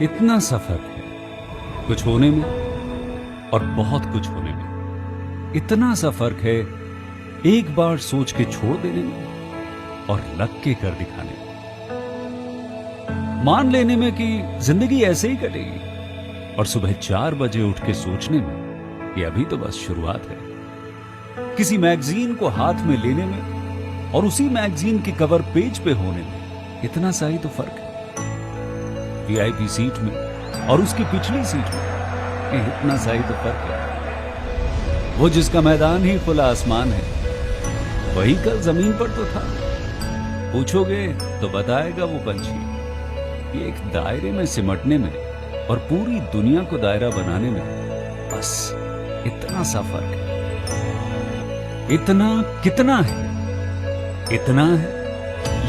इतना सफर है कुछ होने में और बहुत कुछ होने में। इतना सा फर्क है एक बार सोच के छोड़ देने में और लग के कर दिखाने में। मान लेने में कि जिंदगी ऐसे ही कटेगी और सुबह 4 बजे उठ के सोचने में कि अभी तो बस शुरुआत है। किसी मैगजीन को हाथ में लेने में और उसी मैगजीन के कवर पेज पे होने में इतना सा ही तो फर्क है। वीआईपी सीट में और उसकी पिछली सीट में इतना सा ही तो फर्क है। वो जिसका मैदान ही खुला आसमान है वही कल जमीन पर तो था। पूछोगे तो बताएगा वो पंछी कि एक दायरे में सिमटने में और पूरी दुनिया को दायरा बनाने में बस इतना सा फर्क है। इतना कितना है? इतना है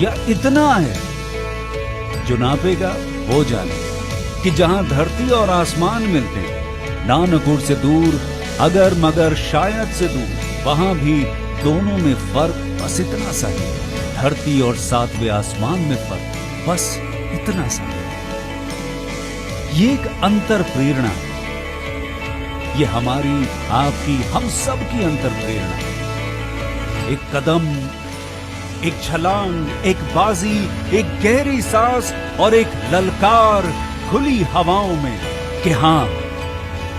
या इतना है? जो नापेगा वो जाने कि जहां धरती और आसमान मिलते हैं, नानकुर से दूर, अगर मगर शायद से दूर, वहां भी दोनों में फर्क बस इतना सा है। धरती और 7वें आसमान में फर्क बस इतना सा है। ये एक अंतर प्रेरणा है। ये हमारी, आपकी, हम सब की अंतर प्रेरणा है। एक कदम, एक छलांग, एक बाजी, एक गहरी सांस और एक ललकार खुली हवाओं में कि हाँ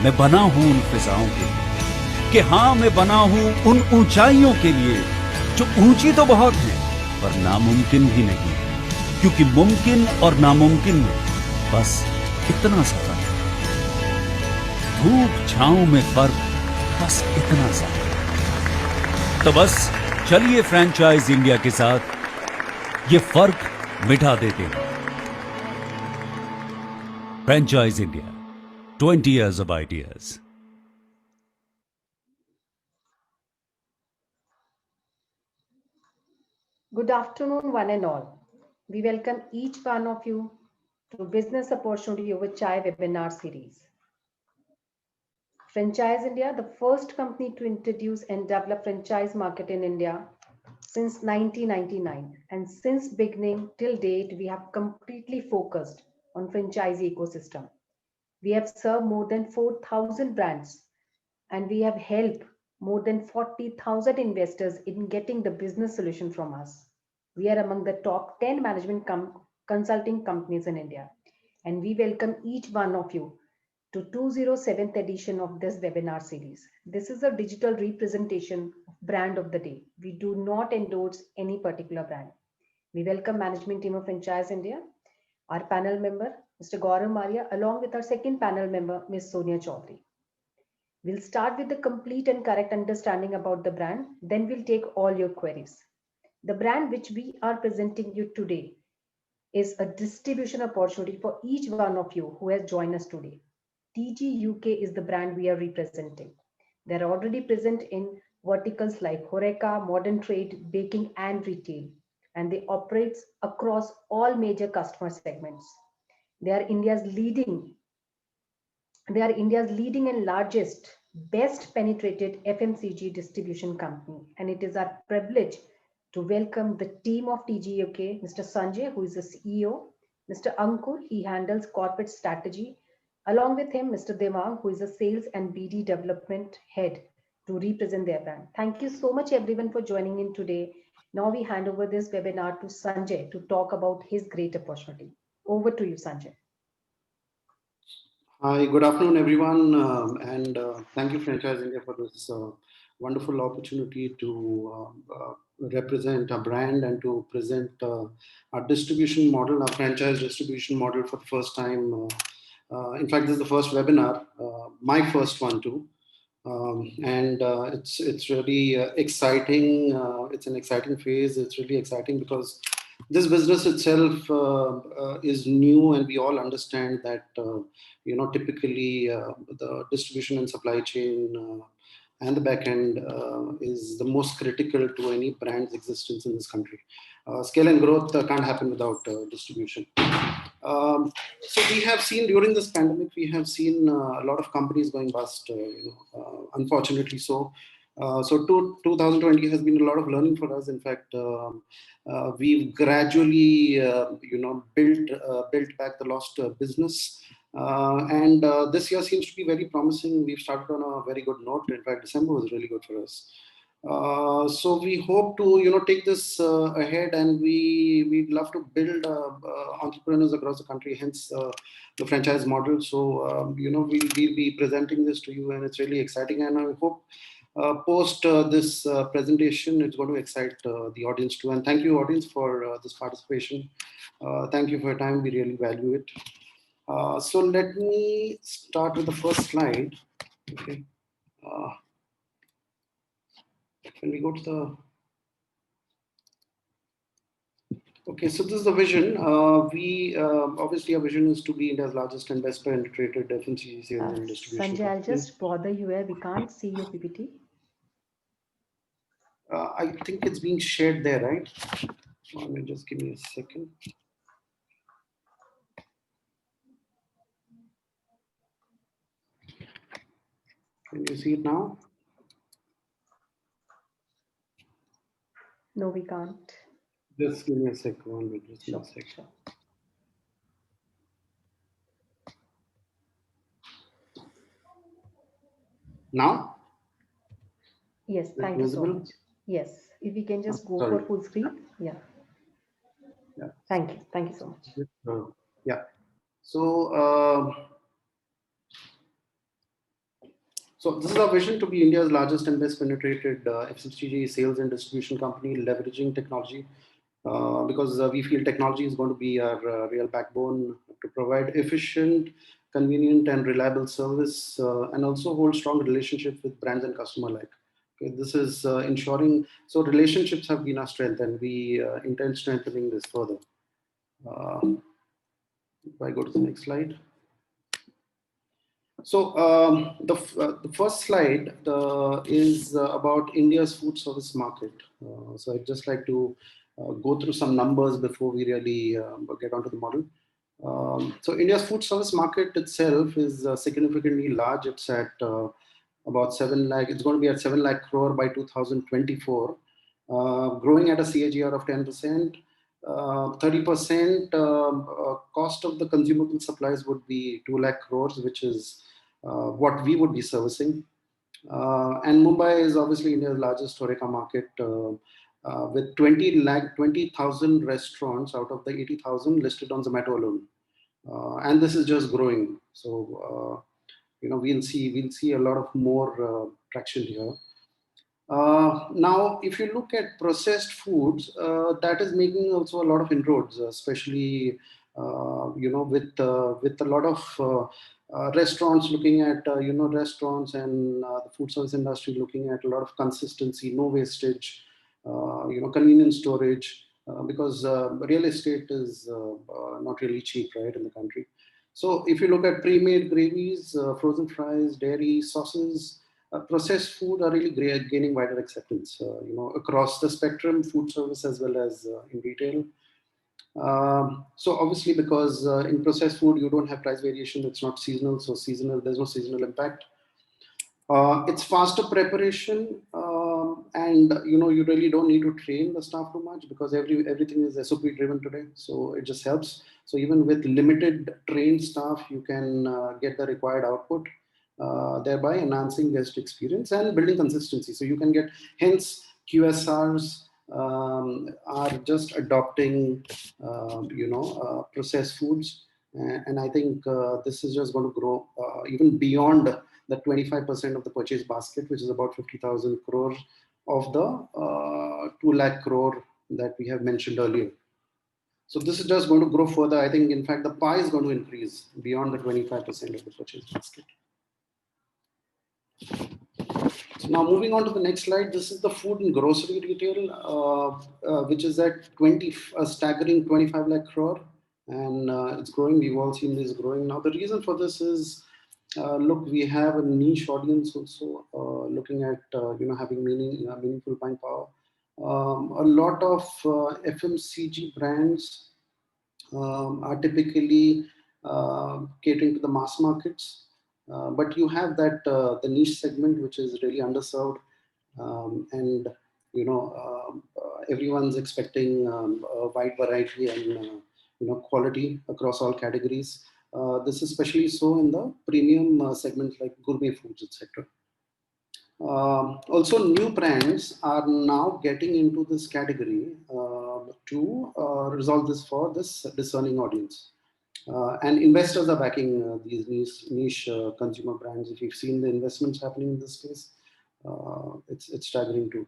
मैं बना हूं उन फिजाओं के लिए, कि हाँ मैं बना हूं उन ऊंचाइयों के लिए जो ऊंची तो बहुत है पर नामुमकिन भी नहीं, क्योंकि मुमकिन और नामुमकिन में बस इतना सा फर्क है। धूप छांव में फर्क बस इतना सा। तो बस चलिए फ्रेंचाइज इंडिया के साथ ये फर्क मिटा देते हैं। Franchise India, 20 years of ideas. Good afternoon, one and all. We welcome each one of you to Business Opportunity Over Chai webinar series. Franchise India, the first company to introduce and develop franchise market in India since 1999. And since beginning till date, we have completely focused on franchise ecosystem. We have served more than 4,000 brands and we have helped more than 40,000 investors in getting the business solution from us. We are among the top 10 management consulting companies in India, and we welcome each one of you to 207th edition of this webinar series. This is a digital representation of brand of the day. We do not endorse any particular brand. We welcome management team of Franchise India, our panel member, Mr. Gaurav Maria, along with our second panel member, Ms. Sonia Chaudhary. We'll start with the complete and correct understanding about the brand, then we'll take all your queries. The brand which we are presenting you today is a distribution opportunity for each one of you who has joined us today. TG UK is the brand we are representing. They're already present in verticals like Horeca, modern trade, baking, and retail, and they operate across all major customer segments. They are India's leading and largest, best penetrated FMCG distribution company. And it is our privilege to welcome the team of TGUK, Mr. Sanjay, who is the CEO, Mr. Ankur, he handles corporate strategy, along with him, Mr. Devang, who is the sales and BD development head to represent their brand. Thank you so much everyone for joining in today. Now we hand over this webinar to Sanjay to talk about his great opportunity. Over to you, Sanjay. Hi, good afternoon, everyone, and thank you, Franchise India, for this wonderful opportunity to represent our brand and to present our distribution model, our franchise distribution model for the first time. In fact, this is the first webinar, my first one too, and it's really exciting. It's an exciting phase. It's really exciting because this business itself is new, and we all understand that typically the distribution and supply chain and the back end is the most critical to any brand's existence in this country. Scale and growth can't happen without distribution. So we have seen during this pandemic, we have seen a lot of companies going bust, unfortunately so. So 2020 has been a lot of learning for us. In fact, we've gradually, built back the lost business. And this year seems to be very promising. We've started on a very good note. In fact, December was really good for us. So we hope to, take this ahead, and we'd love to build entrepreneurs across the country. Hence the franchise model. So we'll be presenting this to you, and it's really exciting. And I hope post this presentation, it's going to excite the audience too. And thank you, audience, for this participation. Thank you for your time. We really value it. So let me start with the first slide. Okay. Can we go to the... Okay, so this is the vision. We obviously, our vision is to be India's largest and best penetrated FMCG sales and distribution. Sanjay, I'll just bother you here. We can't see your PPT. I think it's being shared there, right? Just give me a second. Can you see it now? No, we can't. Just give me a second. Sure. Now? Yes, thank you so much. Yes, if we can just go for full screen. Yeah. Thank you so much. Yeah. So this is our vision to be India's largest and best penetrated FMCG sales and distribution company, leveraging technology, because we feel technology is going to be our real backbone to provide efficient, convenient, and reliable service, and also hold strong relationships with brands and customer alike. Okay, this is ensuring, so relationships have been our strength, and we intend strengthening this further. If I go to the next slide. So the first slide is about India's food service market. So I'd just like to go through some numbers before we really get onto the model. So India's food service market itself is significantly large. It's at about 7 lakh. It's going to be at 7 lakh crore by 2024, growing at a CAGR of 10%. 30% cost of the consumable supplies would be 2 lakh crores, which is what we would be servicing. And Mumbai is obviously India's largest HoReCa market, with 20,000 restaurants out of the 80,000 listed on Zomato alone. And this is just growing. So, we'll see a lot of more traction here. Now, if you look at processed foods, that is making also a lot of inroads, especially with a lot of restaurants looking at restaurants and the food service industry looking at a lot of consistency, no wastage, convenience storage, because real estate is not really cheap, right, in the country. So if you look at pre-made gravies, frozen fries, dairy, sauces, processed food are really gaining wider acceptance, across the spectrum, food service as well as in retail. So obviously, because in processed food, you don't have price variation, it's not seasonal. So there's no seasonal impact. It's faster preparation, and you really don't need to train the staff too much, because everything is SOP driven today. So it just helps. So even with limited trained staff, you can get the required output, thereby enhancing guest experience and building consistency. So you can get, hence QSRs are just adopting processed foods, and I think this is just going to grow even beyond the 25% of the purchase basket, which is about 50,000 crore of the 2 lakh crore that we have mentioned earlier. So this is just going to grow further. I think, in fact, the pie is going to increase beyond the 25% of the purchase basket. So now moving on to the next slide, this is the food and grocery retail, which is at a staggering 25 lakh crore, and it's growing. We've all seen this growing. Now the reason for this is, look, we have a niche audience also looking at having meaningful buying power. A lot of FMCG brands are typically catering to the mass markets, but you have that the niche segment, which is really underserved. and everyone's expecting a wide variety and quality across all categories. This is especially so in the premium segments like gourmet foods, etc. Also, new brands are now getting into this category to resolve this for this discerning audience. And investors are backing these niche consumer brands. If you've seen the investments happening in this space, it's staggering too.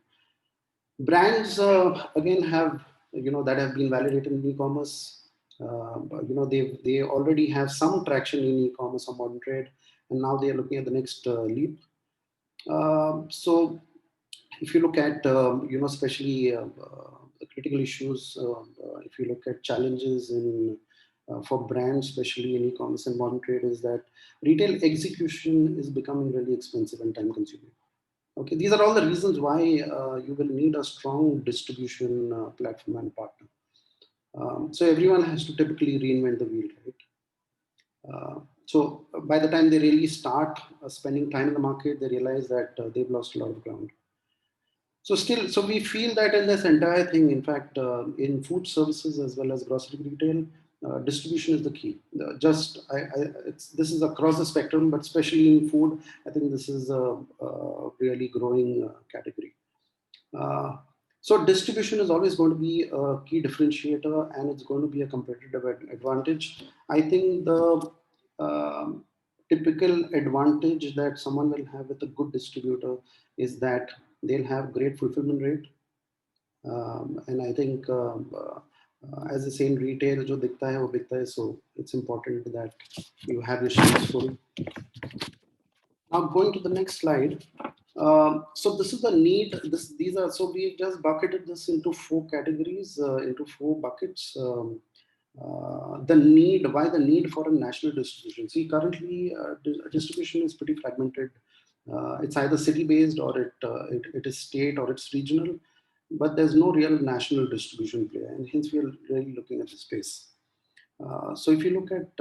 Brands again have that have been validated in e-commerce. They already have some traction in e-commerce or modern trade, and now they are looking at the next leap. So if you look at especially critical issues, if you look at challenges in for brands, especially in e-commerce and modern trade, is that retail execution is becoming really expensive and time consuming. Okay, these are all the reasons why you will need a strong distribution platform and partner. So everyone has to typically reinvent the wheel, right? So by the time they really start spending time in the market, they realize that they've lost a lot of ground. So we feel that in this entire thing, in fact, in food services as well as grocery retail, distribution is the key. This is across the spectrum, but especially in food, I think this is a really growing category. So distribution is always going to be a key differentiator, and it's going to be a competitive advantage. I think the typical advantage that someone will have with a good distributor is that they'll have great fulfillment rate. And I think as I say in retail, jo dikhta hai, wo bikta hai. So it's important that you have your shelves full. Now going to the next slide. So this is the need. So we just bucketed this into four categories, into four buckets. Why the need for a national distribution? See, currently distribution is pretty fragmented. It's either city-based or it is state or it's regional, but there's no real national distribution player, and hence we are really looking at the space. So if you look at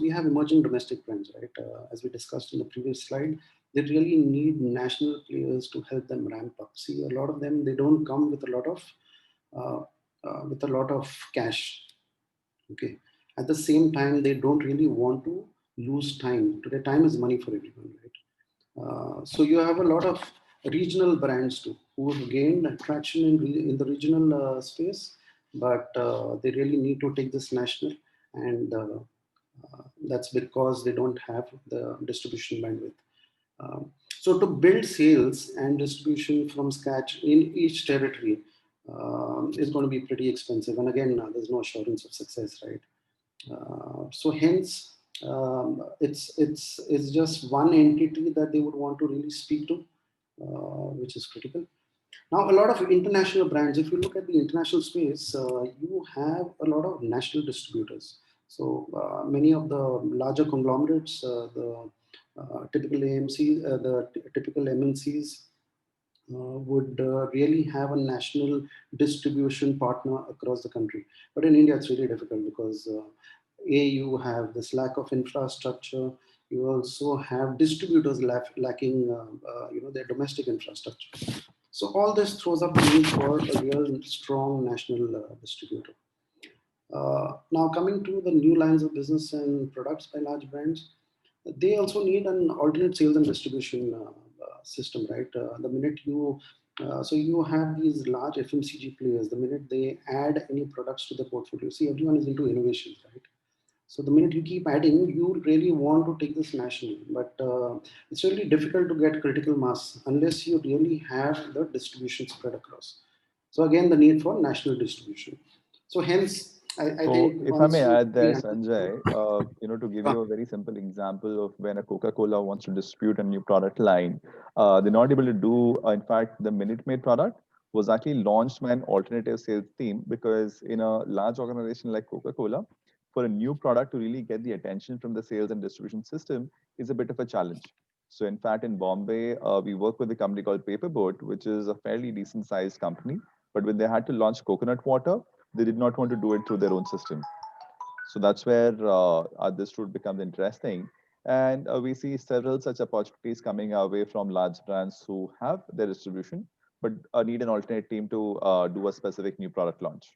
we have emerging domestic brands, right? As we discussed in the previous slide, they really need national players to help them ramp up. See, a lot of them, they don't come with a lot of cash. Okay. At the same time, they don't really want to lose time. Today, time is money for everyone, right? So you have a lot of regional brands too who have gained traction in the regional space, but they really need to take this national, and that's because they don't have the distribution bandwidth. So to build sales and distribution from scratch in each territory is going to be pretty expensive, and again, there's no assurance of success, right? So hence, it's just one entity that they would want to really speak to, which is critical. Now, a lot of international brands, if you look at the international space, you have a lot of national distributors. So many of the larger conglomerates, the typical AMC, typical MNCs would really have a national distribution partner across the country. But in India, it's really difficult because you have this lack of infrastructure. You also have distributors lacking, their domestic infrastructure. So all this throws up the need for a real strong national distributor. Now coming to the new lines of business and products by large brands, they also need an alternate sales and distribution system, right? The minute you have these large FMCG players, the minute they add any products to the portfolio, see, everyone is into innovations, right? So the minute you keep adding, you really want to take this national, but it's really difficult to get critical mass unless you really have the distribution spread across. So again, the need for national distribution. So hence, I So think if I may add there, yeah. Sanjay, to give you a very simple example of when a Coca-Cola wants to distribute a new product line, they're not able to do, in fact, the Minute Maid product was actually launched by an alternative sales team, because in a large organization like Coca-Cola, for a new product to really get the attention from the sales and distribution system is a bit of a challenge. So in fact, in Bombay, we work with a company called Paperboat, which is a fairly decent sized company. But when they had to launch coconut water, they did not want to do it through their own system. So that's where this route becomes interesting. And we see several such opportunities coming our way from large brands who have their distribution, but need an alternate team to do a specific new product launch.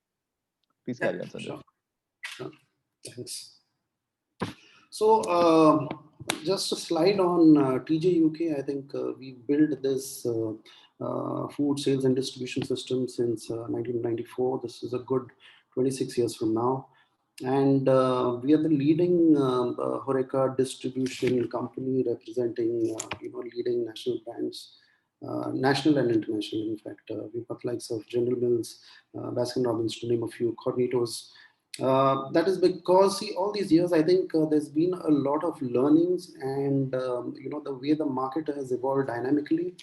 Please Yeah, carry on, Sanjay. sure. Thanks. So just a slide on TJ UK. I think we built this food sales and distribution system since 1994. This is a good 26 years from now. And we are the leading HoReCa distribution company representing leading national brands, national and international. In fact, we've got likes of General Mills, Baskin Robbins, to name a few, Cornitos. That is because, see, all these years, I think there's been a lot of learnings, and the way the market has evolved dynamically.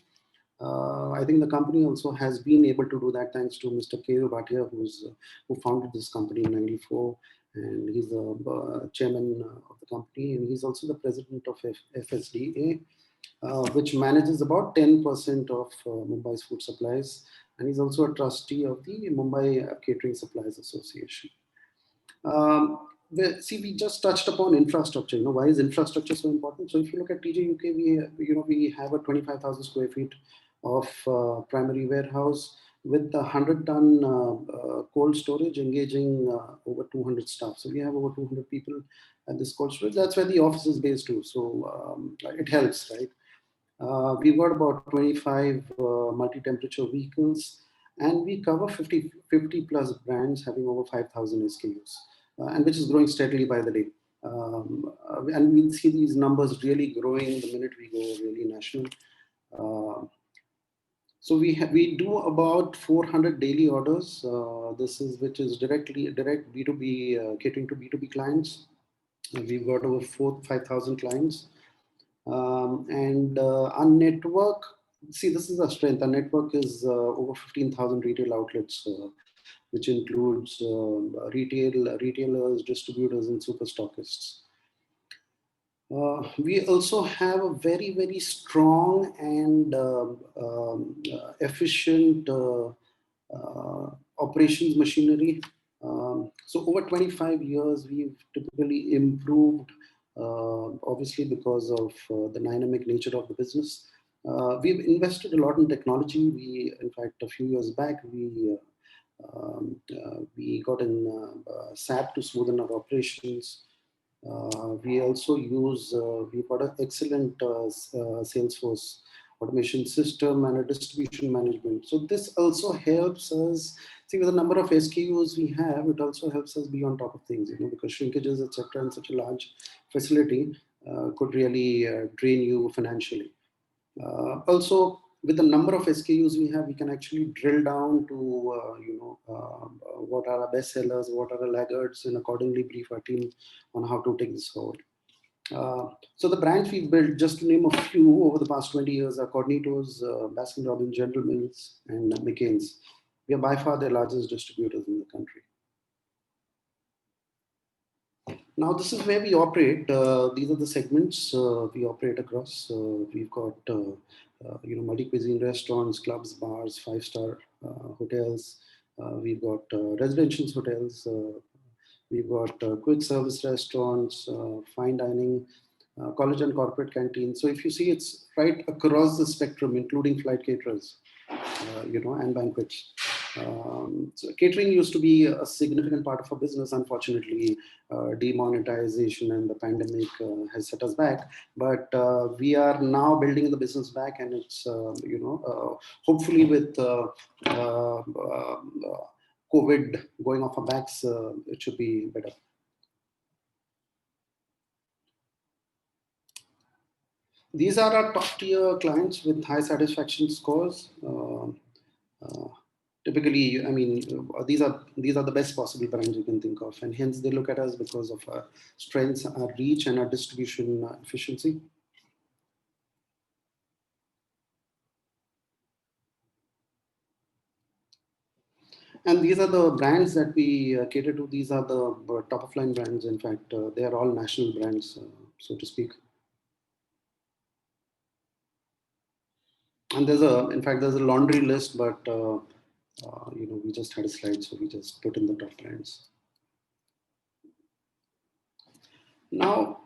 I think the company also has been able to do that thanks to Mr. K. Bhatia, who founded this company in '94, and he's the chairman of the company, and he's also the president of FSDA, which manages about 10% of Mumbai's food supplies, and he's also a trustee of the Mumbai Catering Suppliers Association. We just touched upon infrastructure. Why is infrastructure so important? So if you look at TJ UK, we have a 25,000 square feet of primary warehouse with 100-ton cold storage, engaging over 200 staff. So we have over 200 people at this cold storage. That's where the office is based too. So it helps, right? We've got about 25 multi-temperature vehicles, and we cover 50 plus brands having over 5,000 SKUs, and which is growing steadily by the day. And we'll see these numbers really growing the minute we go really national. So we do about 400 daily orders. Which is direct B2B, catering to B2B clients. We've got over 5,000 clients. And our network, see, this is our strength. Our network is over 15,000 retail outlets, which includes retailers, distributors, and super stockists. We also have a very, very strong and efficient operations machinery. So over 25 years, we've typically improved, obviously because of the dynamic nature of the business. We've invested a lot in technology. In fact, a few years back, we got in SAP to smoothen our operations. We also use, we've got an excellent Salesforce automation system and a distribution management. So this also helps us, see, with the number of SKUs we have, it also helps us be on top of things, because shrinkages, etc., in such a large facility could really drain you financially. Also, with the number of SKUs we have, we can actually drill down to, what are our best sellers, what are the laggards, and accordingly brief our team on how to take this forward. So the brands we've built, just to name a few, over the past 20 years are Cornitos, Baskin Robbins, General Mills, and McCain's. We are by far the largest distributors in the country. Now, this is where we operate. These are the segments we operate across. We've got multi-cuisine restaurants, clubs, bars, five-star hotels. We've got residential hotels. We've got quick service restaurants, fine dining, college and corporate canteens. So if you see, it's right across the spectrum, including flight caterers, and banquets. So catering used to be a significant part of our business. Unfortunately, demonetization and the pandemic has set us back. But we are now building the business back, and it's hopefully with COVID going off our backs, it should be better. These are our top tier clients with high satisfaction scores. Typically, I mean, these are the best possible brands you can think of, and hence they look at us because of our strengths, our reach, and our distribution efficiency. And these are the brands that we cater to. These are the top of line brands. In fact, they are all national brands, so to speak. And there's a laundry list, but we just had a slide, so we just put in the top brands. Now,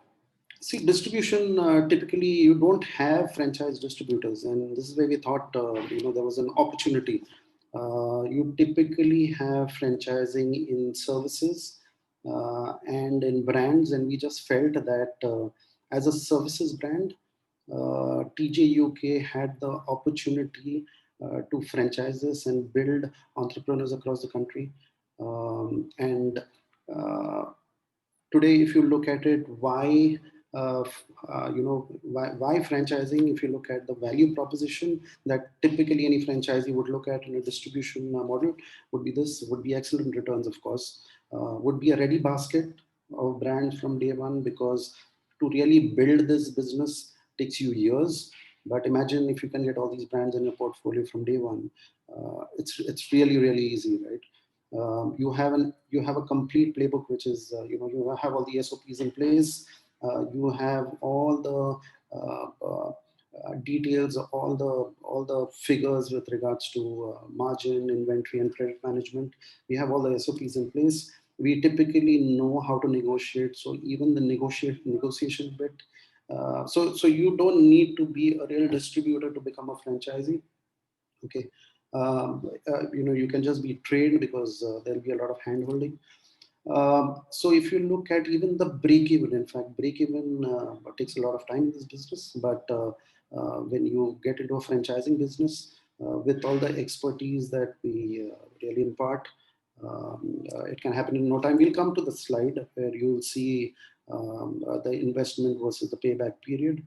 See, distribution, typically you don't have franchise distributors, and this is where we thought, there was an opportunity. You typically have franchising in services and in brands, and we just felt that as a services brand, TJ UK had the opportunity to franchise this and build entrepreneurs across the country. And today, if you look at it, why franchising? If you look at the value proposition that typically any franchisee would look at in a distribution model, would be excellent returns, of course, would be a ready basket of brands from day one, because to really build this business takes you years. But imagine if you can get all these brands in your portfolio from day one, it's really easy, right? You have a complete playbook, which is you have all the SOPs in place. You have all the details, all the figures with regards to margin, inventory, and credit management. We have all the SOPs in place. We typically know how to negotiate, so even the negotiation bit. So you don't need to be a real distributor to become a franchisee. Okay. You can just be trained, because there'll be a lot of hand holding. So if you look at even the break even, in fact, break even takes a lot of time in this business. But when you get into a franchising business, with all the expertise that we really impart, it can happen in no time. We'll come to the slide where you'll see the investment versus the payback period.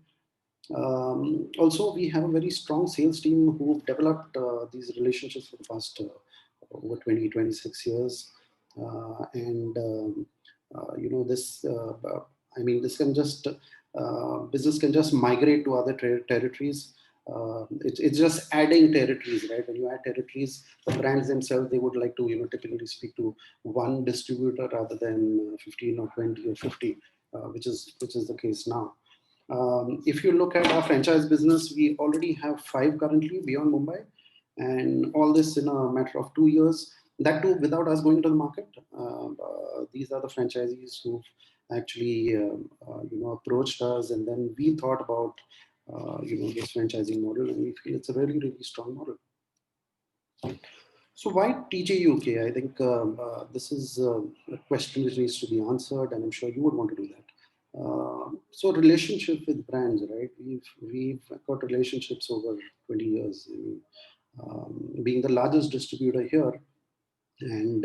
Also, we have a very strong sales team who've developed these relationships for the past over 20, 26 years. This, this can just, business can just migrate to other territories. It's just adding territories, right? When you add territories, the brands themselves, they would like to, typically speak to one distributor rather than 15 or 20 or 50, which is the case now. If you look at our franchise business, we already have 5 currently beyond Mumbai, and all this in a matter of 2 years. That too, without us going to the market. These are the franchisees who actually, approached us, and then we thought about, this franchising model, and we feel it's a really strong model. So why TJ UK? I think this is a question which needs to be answered, and I'm sure you would want to do that. So relationship with brands, right? We've got relationships over 20 years. Being the largest distributor here, and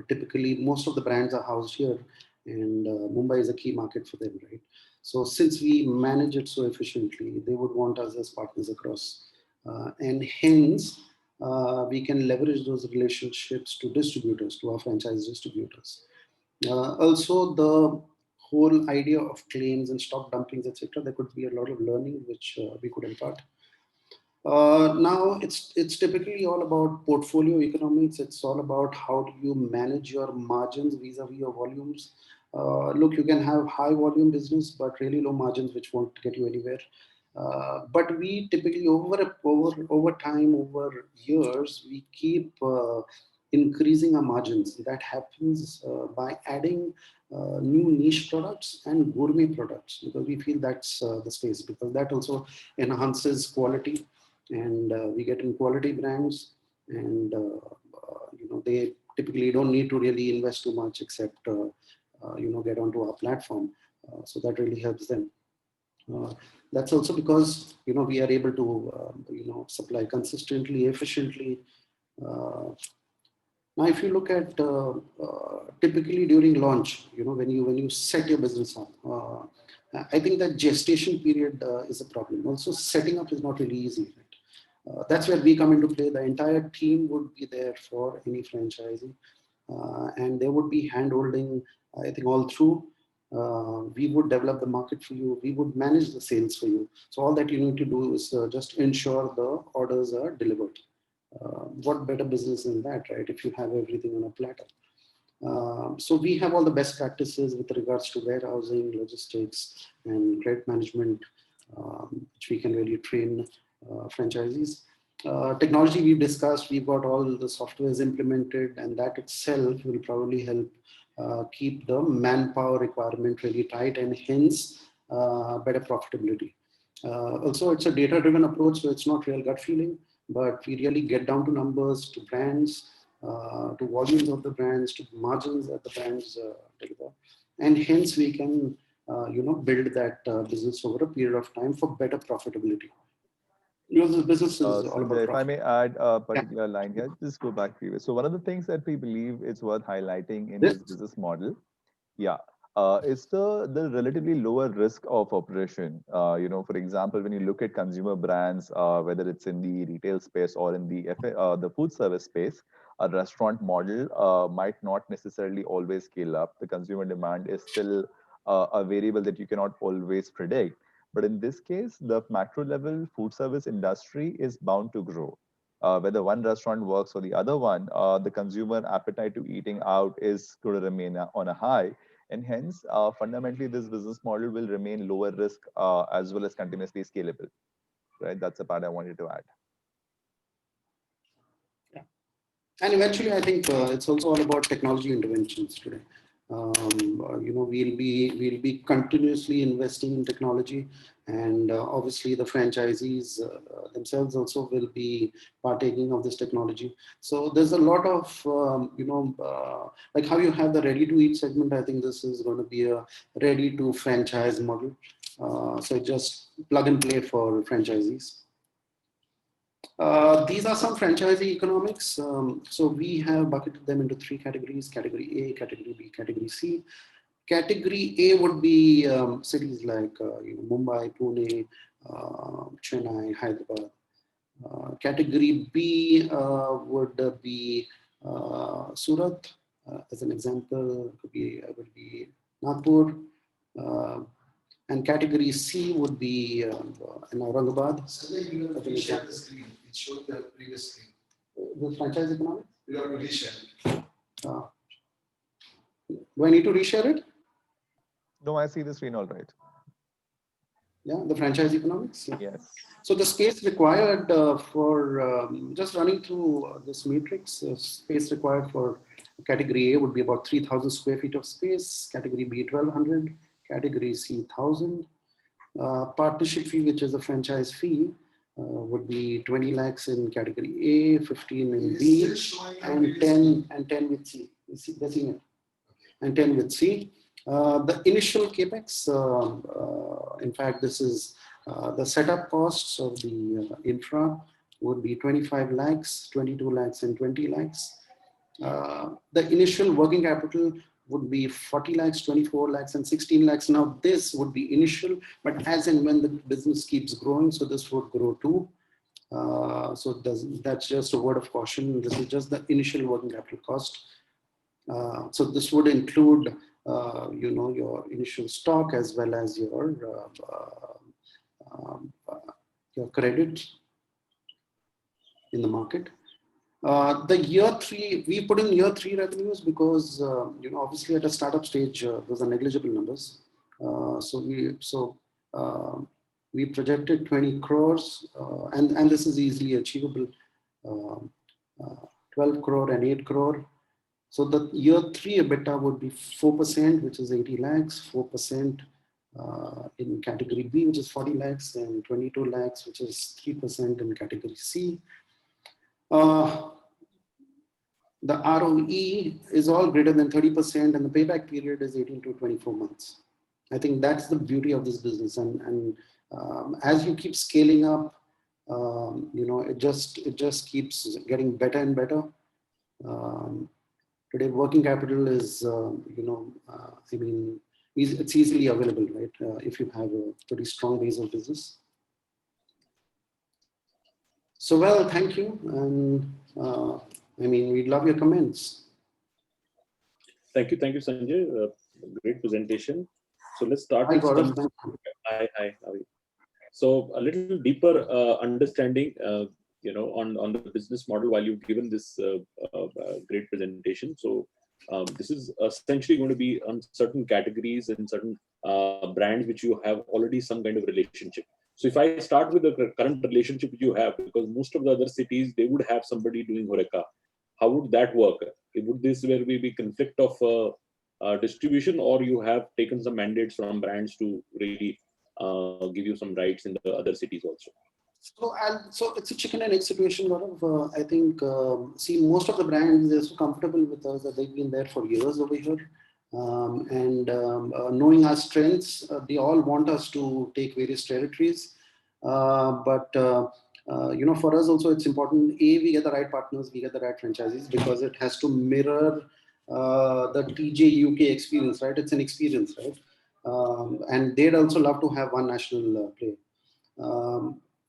typically most of the brands are housed here, and Mumbai is a key market for them, right? So since we manage it so efficiently, they would want us as partners across, and hence we can leverage those relationships to distributors, to our franchise distributors. Also, the whole idea of claims and stock dumplings, etc., there could be a lot of learning which we could impart. Now it's typically all about portfolio economics. It's all about how do you manage your margins vis-a-vis your volumes. Look, you can have high volume business, but really low margins, which won't get you anywhere. But we typically over time, over years, we keep increasing our margins. That happens by adding new niche products and gourmet products, because we feel that's the space, because that also enhances quality, and we get in quality brands, and they typically don't need to really invest too much, except get onto our platform. So that really helps them. That's also because we are able to supply consistently, efficiently. Now, if you look at typically during launch, when you set your business up, I think that gestation period is a problem. Also, setting up is not really easy. Right? That's where we come into play. The entire team would be there for any franchising, and there would be hand-holding, I think, all through. We would develop the market for you. We would manage the sales for you. So all that you need to do is just ensure the orders are delivered. What better business than that, right? If you have everything on a platter. So we have all the best practices with regards to warehousing, logistics, and credit management, which we can really train franchisees. Technology we've discussed, we've got all the softwares implemented, and that itself will probably help keep the manpower requirement really tight, and hence better profitability. Also, it's a data-driven approach, so it's not real gut feeling, but we really get down to numbers, to brands, to volumes of the brands, to margins that the brands deliver, and hence we can, build that business over a period of time for better profitability. Because the business is all Sanjay, about if I profit. may add a particular line here, just go back previous. So one of the things that we believe is worth highlighting in This this business model, yeah, is the relatively lower risk of operation. For example, when you look at consumer brands, whether it's in the retail space or in the food service space, a restaurant model might not necessarily always scale up. The consumer demand is still a variable that you cannot always predict. But in this case, the macro level food service industry is bound to grow. Whether one restaurant works or the other one, the consumer appetite to eating out is going to remain on a high. And hence, fundamentally, this business model will remain lower risk as well as continuously scalable. Right? That's the part I wanted to add. Yeah. And eventually, I think it's also all about technology interventions today. We'll be continuously investing in technology, and obviously the franchisees themselves also will be partaking of this technology. So there's a lot of like how you have the ready to eat segment. I think this is going to be a ready to franchise model. So just plug and play for franchisees. These are some franchisee economics. So we have bucketed them into three categories: category A, category B, category C. Category A would be cities like Mumbai, Pune, Chennai, Hyderabad. Category B would be Surat, as an example, would be Nagpur. And category C would be in Aurangabad. So you have to reshare the screen. It showed the previous screen. The franchise economics? You have to reshare it. Do I need to reshare it? No, I see the screen all right. Yeah, the franchise economics. Yeah. Yes. So the space required for just running through this matrix, space required for category A would be about 3,000 square feet of space, category B 1,200, category C 1,000. Partnership fee, which is a franchise fee, would be 20 lakhs in category A, 15 in B, and 10 with C. You see, that's it. And 10 with C. The initial capex, in fact, this is the setup costs of the infra would be 25 lakhs, 22 lakhs, and 20 lakhs. The initial working capital would be 40 lakhs, 24 lakhs, and 16 lakhs. Now, this would be initial, but as and when the business keeps growing, so this would grow too. So that's just a word of caution. This is just the initial working capital cost. So this would include, your initial stock as well as your credit in the market. The year three, we put in year three revenues because, obviously at a startup stage, those are negligible numbers. So we projected 20 crores and this is easily achievable, 12 crore and 8 crore. So the year three EBITDA would be 4%, which is 80 lakhs, 4% in category B, which is 40 lakhs, and 22 lakhs, which is 3% in category C. The ROE is all greater than 30%, and the payback period is 18 to 24 months. I think that's the beauty of this business. And as you keep scaling up, it just keeps getting better and better. Today, working capital is, it's easily available, right? If you have a pretty strong base of business. So, well, thank you. And we'd love your comments. Thank you, Sanjay. Great presentation. So let's start Hi, with Gaurav. some. Hi, how are you? So a little deeper understanding, on the business model while you've given this great presentation. So this is essentially going to be on certain categories and certain brands which you have already some kind of relationship. So if I start with the current relationship you have, because most of the other cities, they would have somebody doing HoReCa. How would that work? Would this where we be conflict of distribution, or you have taken some mandates from brands to really give you some rights in the other cities also? So it's a chicken and egg situation. I think, see, most of the brands, they're so comfortable with us that they've been there for years over here. Knowing our strengths, they all want us to take various territories. For us also, it's important, we get the right partners, we get the right franchises, because it has to mirror the TJ UK experience, right? It's an experience, right? And they'd also love to have one national player.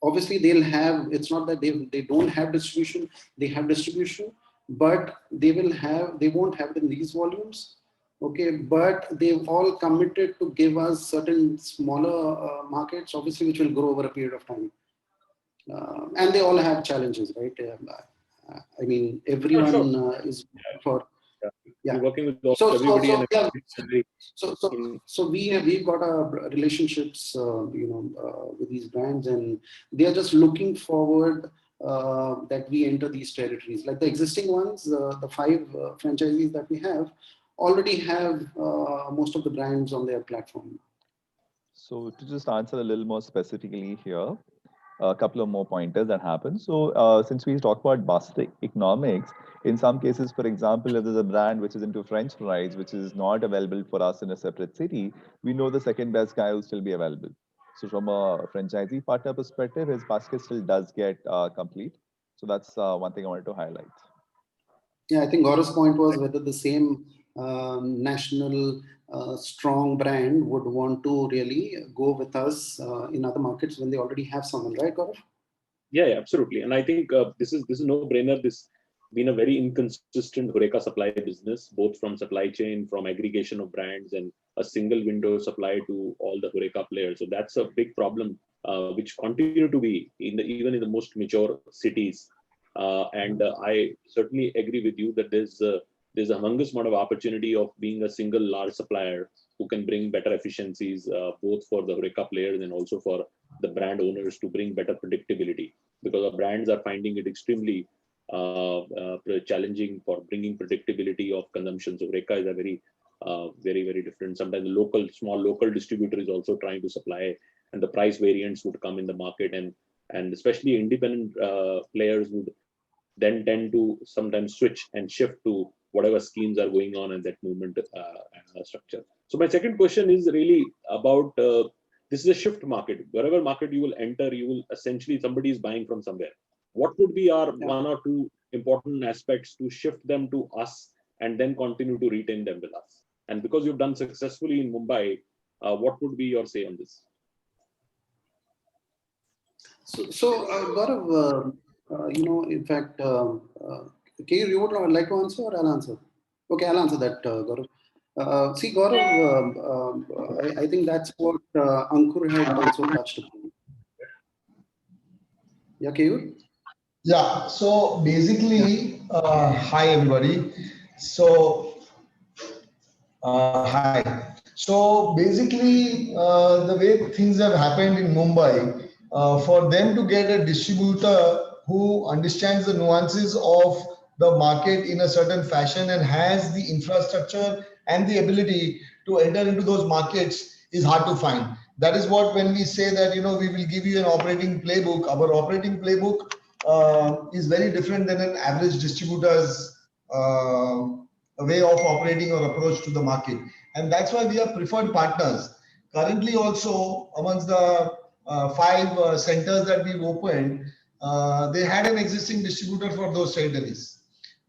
Obviously, they'll have, it's not that they don't have distribution, they have distribution, but they won't have it in these volumes. Okay, but they've all committed to give us certain smaller markets, obviously, which will grow over a period of time. And they all have challenges, right? I mean, everyone is for. Yeah. Yeah. You're working with everybody, So we've got our relationships, with these brands, and they are just looking forward that we enter these territories. Like the existing ones, the 5 franchisees that we have already have most of the brands on their platform. So to just answer a little more specifically here, a couple of more pointers that happen. So since we talk about basket economics, in some cases, for example, if there's a brand which is into French fries, which is not available for us in a separate city, we know the second best guy will still be available. So from a franchisee partner perspective, his basket still does get complete. So that's one thing I wanted to highlight. Yeah, I think Gaurav's point was whether the same national strong brand would want to really go with us in other markets when they already have someone, right, Gaurav? Yeah, absolutely. And I think this is no brainer. This been a very inconsistent HoReCa supply business, both from supply chain, from aggregation of brands, and a single window supply to all the HoReCa players. So that's a big problem, which continue to be even in the most mature cities. I certainly agree with you that there's a humongous amount of opportunity of being a single large supplier who can bring better efficiencies, both for the HoReCa players and also for the brand owners to bring better predictability, because our brands are finding it extremely challenging for bringing predictability of consumption. So HoReCa is a very, very different. Sometimes the small local distributor is also trying to supply, and the price variants would come in the market, and especially independent players would then tend to sometimes switch and shift to whatever schemes are going on in that movement structure. So my second question is really about this is a shift market. Wherever market you will enter, you will essentially somebody is buying from somewhere. What would be our one or two important aspects to shift them to us and then continue to retain them with us? And because you've done successfully in Mumbai, what would be your say on this? So Gaurav, in fact, Keyur, you would like to answer or I'll answer? Okay, I'll answer that, Gaurav. See, Gaurav, I think that's what Ankur had also touched upon. Yeah, Keyur? Yeah, so basically, hi everybody. So, hi. So basically, the way things have happened in Mumbai, for them to get a distributor who understands the nuances of the market in a certain fashion and has the infrastructure and the ability to enter into those markets is hard to find. That is what, when we say that, we will give you an operating playbook, our operating playbook is very different than an average distributor's way of operating or approach to the market. And that's why we are preferred partners. Currently also, amongst the 5 centers that we've opened, they had an existing distributor for those territories.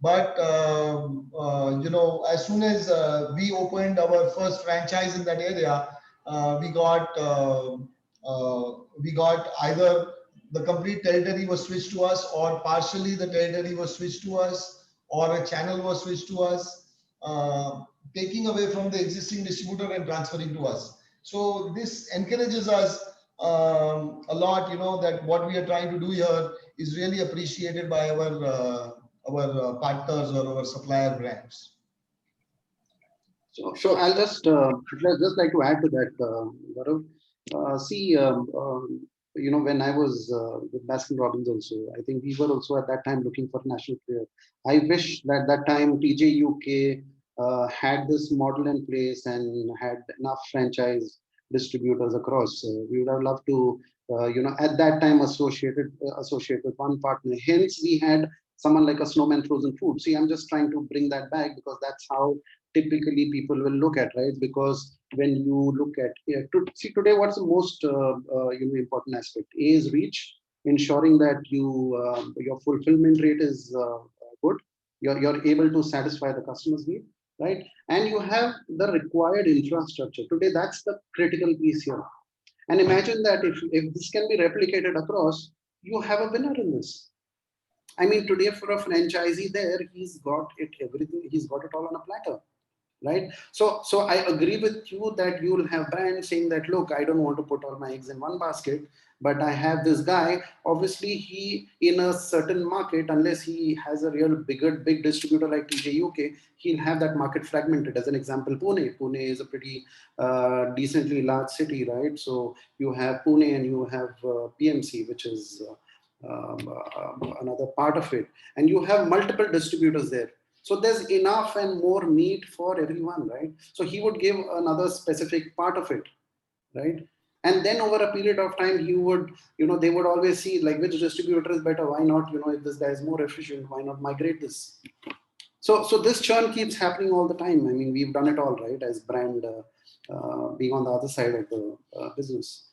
But, as soon as we opened our first franchise in that area, we got either the complete territory was switched to us, or partially the territory was switched to us, or a channel was switched to us, taking away from the existing distributor and transferring to us. So this encourages us a lot, that what we are trying to do here is really appreciated by our partners or our supplier brands. So I'll just like to add to that, Gaurav. See, when I was with Baskin Robbins also, I think we were also at that time looking for national player. I wish that time TJ UK had this model in place and had enough franchise distributors across. We would have loved to, at that time associate with one partner. Hence, we had someone like a Snowman Frozen Food. See, I'm just trying to bring that back because that's how typically people will look at, right? Because when you look at, see today, what's the most important aspect? A is reach, ensuring that your fulfillment rate is good. You're able to satisfy the customer's need, right? And you have the required infrastructure. Today, that's the critical piece here. And imagine that if this can be replicated across, you have a winner in this. I mean, today for a franchisee there, he's got it everything, he's got it all on a platter, right? So I agree with you that you will have brands saying that, look, I don't want to put all my eggs in one basket, but I have this guy. Obviously, he in a certain market, unless he has a real big distributor like TJ UK, he'll have that market fragmented. As an example, Pune is a pretty decently large city, right? So you have Pune and you have PMC, which is another part of it, and you have multiple distributors there. So there's enough and more meat for everyone, right? So he would give another specific part of it, right? And then over a period of time, he would, they would always see like which distributor is better. Why not, if this guy is more efficient, why not migrate this? So this churn keeps happening all the time. I mean, we've done it all, right? As brand being on the other side of the business.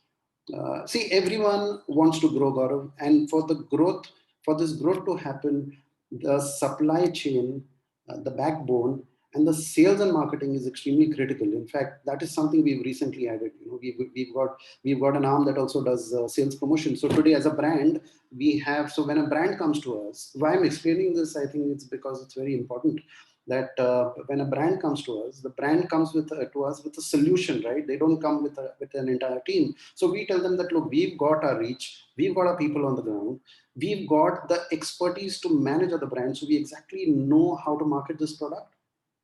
See, everyone wants to grow, Gaurav, and for this growth to happen, the supply chain, the backbone, and the sales and marketing is extremely critical. In fact, that is something we've recently added. We've got an arm that also does sales promotion. So today, as a brand, we have. So when a brand comes to us, why I'm explaining this, I think it's because it's very important that when a brand comes to us, the brand comes to us with a solution, right? They don't come with an entire team. So we tell them that, look, we've got our reach, we've got our people on the ground, we've got the expertise to manage other brands, so we exactly know how to market this product.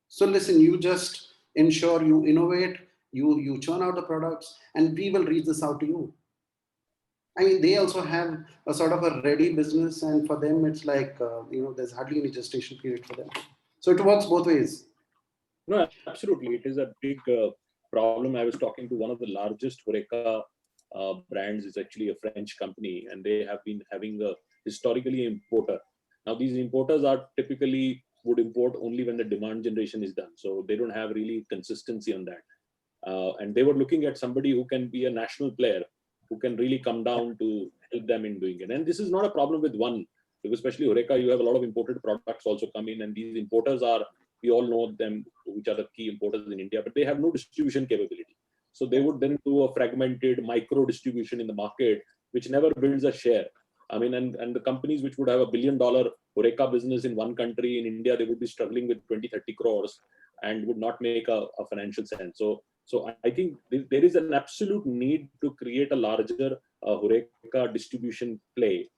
So listen, you just ensure you innovate, you churn out the products, and we will reach this out to you. I mean, they also have a sort of a ready business, and for them, it's like there's hardly any gestation period for them. So it works both ways. No, absolutely. It is a big problem. I was talking to one of the largest Horeca brands. It's actually a French company, and they have been having a historically importer. Now, these importers are typically would import only when the demand generation is done. So they don't have really consistency on that. And they were looking at somebody who can be a national player, who can really come down to help them in doing it. And this is not a problem with one, because especially Horeca, you have a lot of imported products also come in, and these importers are, we all know them, which are the key importers in India, but they have no distribution capability. So they would then do a fragmented micro distribution in the market, which never builds a share. I mean, and the companies which would have $1 billion Horeca business in one country, in India, they would be struggling with 20-30 crores and would not make a financial sense. So I think there is an absolute need to create a larger Horeca distribution play,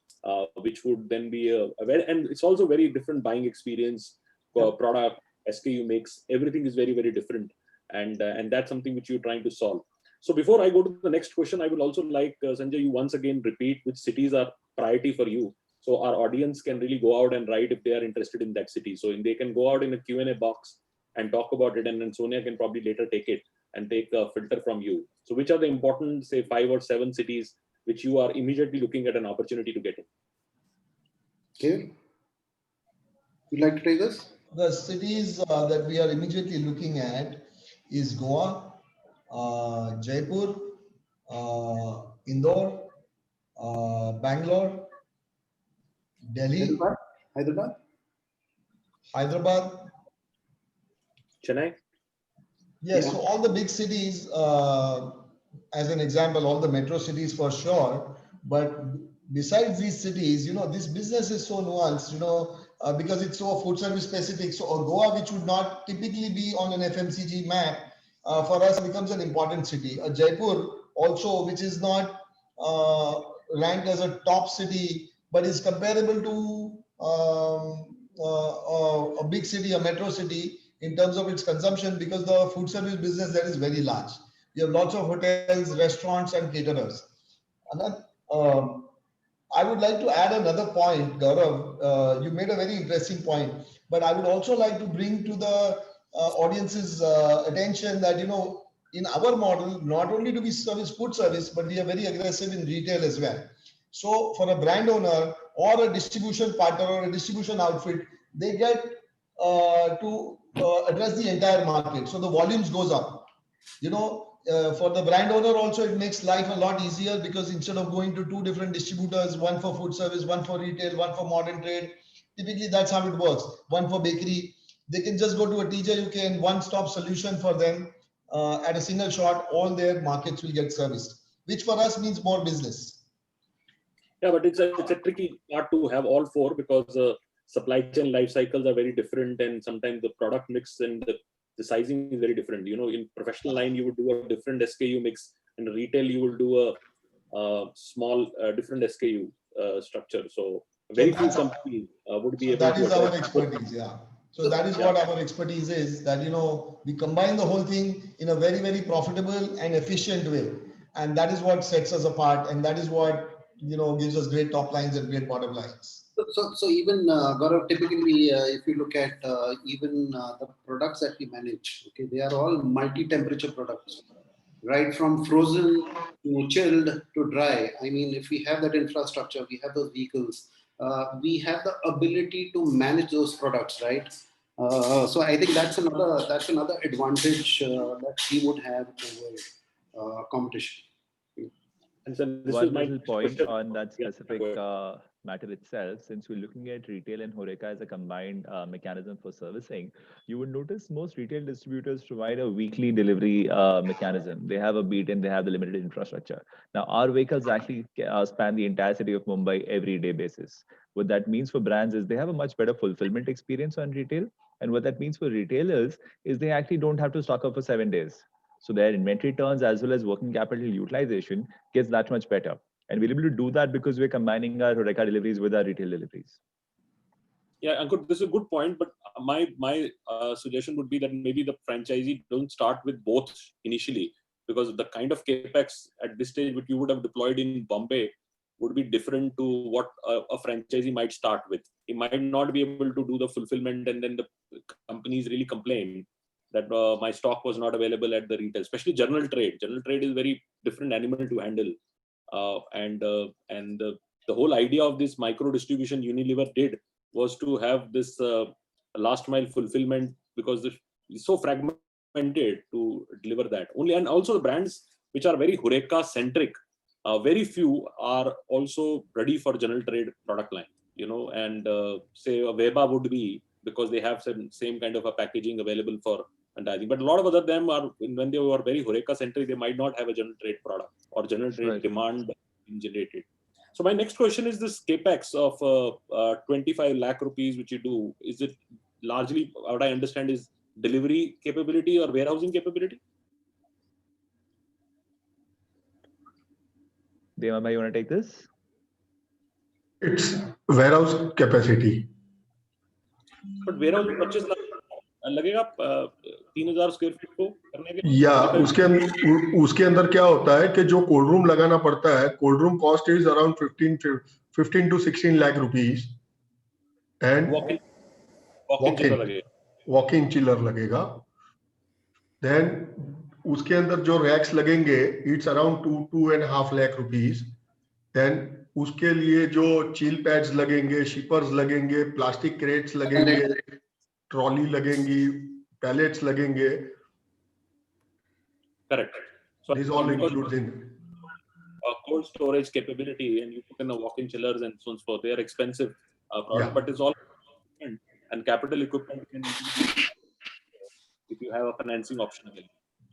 which would then be and it's also very different buying experience, product, SKU mix, everything is very, very different. And that's something which you're trying to solve. So before I go to the next question, I would also like, Sanjay, you once again repeat which cities are priority for you. So our audience can really go out and write if they are interested in that city. So they can go out in a Q&A box and talk about it. And then Sonia can probably later take it and take a filter from you. So which are the important, say, 5 or 7 cities which you are immediately looking at an opportunity to get in? Okay. You'd like to take this? The cities that we are immediately looking at is Goa, Jaipur, Indore, Bangalore, Delhi, Hyderabad. Chennai? Yes, Yeah. so all the big cities, as an example, all the metro cities for sure. But besides these cities, this business is so nuanced, because it's so food service specific. So Goa, which would not typically be on an FMCG map, for us becomes an important city. Jaipur also, which is not ranked as a top city, but is comparable to a big city, a metro city, in terms of its consumption, because the food service business there is very large. We have lots of hotels, restaurants, and caterers. Another, I would like to add another point, Gaurav. You made a very interesting point, but I would also like to bring to the audience's attention that, in our model, not only do we service food service, but we are very aggressive in retail as well. So for a brand owner or a distribution partner or a distribution outfit, they get to address the entire market. So the volumes goes up. For the brand owner also, it makes life a lot easier, because instead of going to two different distributors, one for food service, one for retail, one for modern trade, typically that's how it works. One for bakery, they can just go to a TJ UK and one-stop solution for them. At a single shot, all their markets will get serviced, which for us means more business. Yeah, but it's a tricky part to have all four, because supply chain life cycles are very different, and sometimes the product mix and the sizing is very different. In professional line, you would do a different SKU mix. In retail, you will do a small different SKU structure. So very few companies would be able to. That is our expertise, yeah. So that is what our expertise is, that, we combine the whole thing in a very, very profitable and efficient way. And that is what sets us apart. And that is what, gives us great top lines and great bottom lines. So even Gaurav, typically, if you look at even the products that we manage, okay, they are all multi-temperature products, right? From frozen to chilled to dry. I mean, if we have that infrastructure, we have those vehicles, we have the ability to manage those products, right? So I think that's another advantage that we would have over competition. And so this One is my little point question. on that specific matter itself. Since we're looking at retail and HoReCa as a combined mechanism for servicing, you would notice most retail distributors provide a weekly delivery mechanism. They have a beat and they have the limited infrastructure. Now, our vehicles actually span the entire city of Mumbai every day basis. What that means for brands is they have a much better fulfillment experience on retail. And what that means for retailers is they actually don't have to stock up for 7 days. So their inventory turns as well as working capital utilization gets that much better. And we're able to do that because we're combining our HoReCa deliveries with our retail deliveries. Yeah, Ankur, this is a good point, but my suggestion would be that maybe the franchisee don't start with both initially, because the kind of capex at this stage which you would have deployed in Bombay would be different to what a franchisee might start with. He might not be able to do the fulfillment, and then the companies really complain that my stock was not available at the retail, especially general trade. General trade is very different animal to handle. And the whole idea of this micro distribution Unilever did was to have this last mile fulfillment, because it's so fragmented to deliver that. And also the brands which are very HoReCa centric, very few are also ready for general trade product line, and say a Weba would be, because they have same kind of a packaging available for advertising. But a lot of other them are, when they were very HoReCa centric, they might not have a general trade product or general trade demand generated. So my next question is this capex of 25 lakh rupees which you do, is it largely, what I understand, is delivery capability or warehousing capability? Devamai, you want to take this? It's warehouse capacity. But warehouse purchase लगेगा 3000 square feet को करने के लिए? या उसके अंदर क्या होता है कि जो कोल्ड रूम लगाना पड़ता है, cold room cost is around 15 to 16 lakh rupees, and walk in chiller लगेगा. देन उसके अंदर जो रैक्स लगेंगे, it's around 2.5 lakh rupees. Then उसके लिए जो चिल पैड्स लगेंगे, शिपर्स लगेंगे, प्लास्टिक क्रेट्स लगेंगे, ट्रॉली लगेंगी, पैलेट्स लगेंगे. Correct. So this all includes in cold storage capability, and you put in the walk-in chillers and so on, so they are expensive product, but it's all and capital equipment can if you have a financing option available.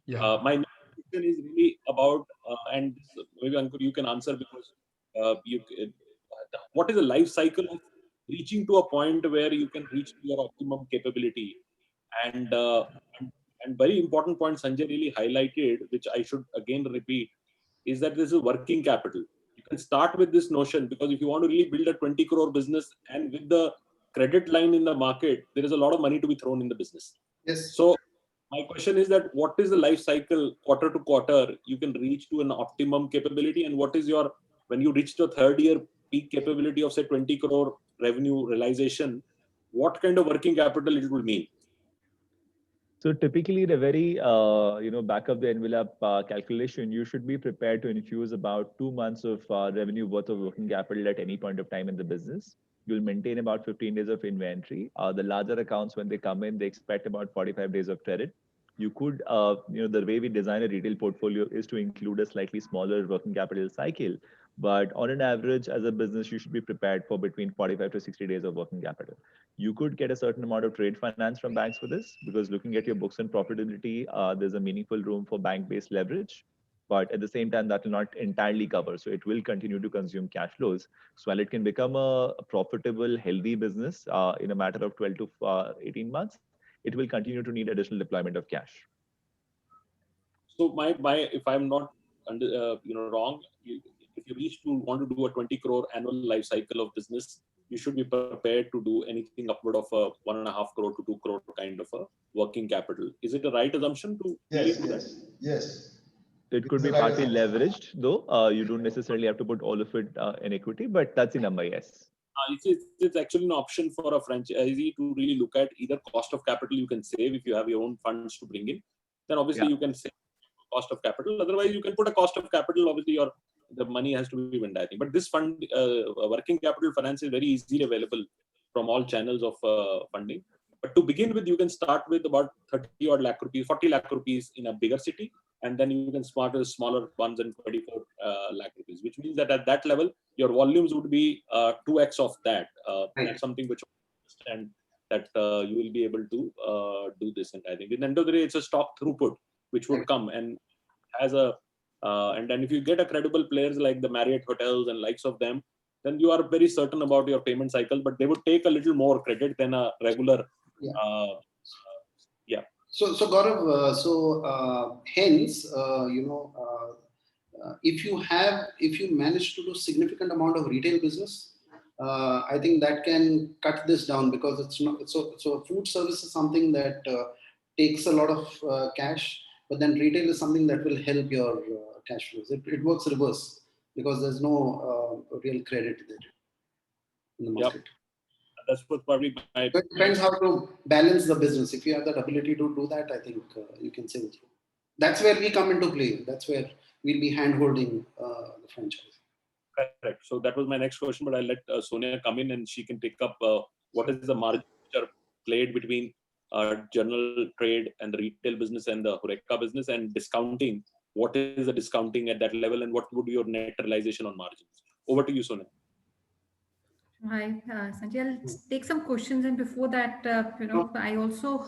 Yeah. My next question is really about and maybe Ankur you can answer, because what is the life cycle of reaching to a point where you can reach your optimum capability? And very important point Sanjay really highlighted, which I should again repeat, is that this is working capital. You can start with this notion, because if you want to really build a 20 crore business, and with the credit line in the market, there is a lot of money to be thrown in the business. Yes. So my question is that what is the life cycle quarter to quarter you can reach to an optimum capability, and what is your, when you reach the third year peak capability of say 20 crore revenue realization, what kind of working capital it will mean? So typically, the very back of the envelope calculation, you should be prepared to infuse about 2 months of revenue worth of working capital at any point of time in the business. You'll maintain about 15 days of inventory. The larger accounts, when they come in, they expect about 45 days of credit. You could, the way we design a retail portfolio is to include a slightly smaller working capital cycle. But on an average, as a business, you should be prepared for between 45 to 60 days of working capital. You could get a certain amount of trade finance from banks for this, because looking at your books and profitability, there's a meaningful room for bank-based leverage. But at the same time, that will not entirely cover. So it will continue to consume cash flows. So while it can become a profitable, healthy business in a matter of 12 to 18 months, it will continue to need additional deployment of cash. So my if I'm not wrong, if you want to do a 20 crore annual life cycle of business, you should be prepared to do anything upward of a 1.5 crore to 2 crore kind of a working capital. Is it a right assumption to? Yes. It could be partly leveraged, though. You don't necessarily have to put all of it in equity, but that's the number, yes. It's actually an option for a franchisee to really look at either cost of capital you can save if you have your own funds to bring in. Then obviously you can save cost of capital. Otherwise, you can put a cost of capital. Obviously, the money has to be vended. But this fund, working capital finance, is very easily available from all channels of funding. But to begin with, you can start with about 30 odd lakh rupees, 40 lakh rupees in a bigger city, and then you can start with smaller ones and 24 lakh rupees, which means that at that level, your volumes would be 2x of that. That's something which I understand that you will be able to do this. And I think in the end of the day, it's a stock throughput which would come and has a and then if you get a credible players like the Marriott hotels and likes of them, then you are very certain about your payment cycle, but they would take a little more credit than a regular. So Gaurav, hence, if you manage to do significant amount of retail business, I think that can cut this down, because it's not so food service is something that takes a lot of cash, but then retail is something that will help your cash flows. It works reverse, because there's no real credit there in the market. That's what probably It depends how to balance the business. If you have that ability to do that, I think you can save it. That's where we come into play. That's where we'll be hand-holding the franchise. Correct. So that was my next question, but I'll let Sonia come in and she can pick up what is the margin which are played between general trade and the retail business and the HoReCa business, and discounting. What is the discounting at that level, and what would be your net realization on margins? Over to you, Sonia. Hi, Sanjay. I'll take some questions, and before that, I also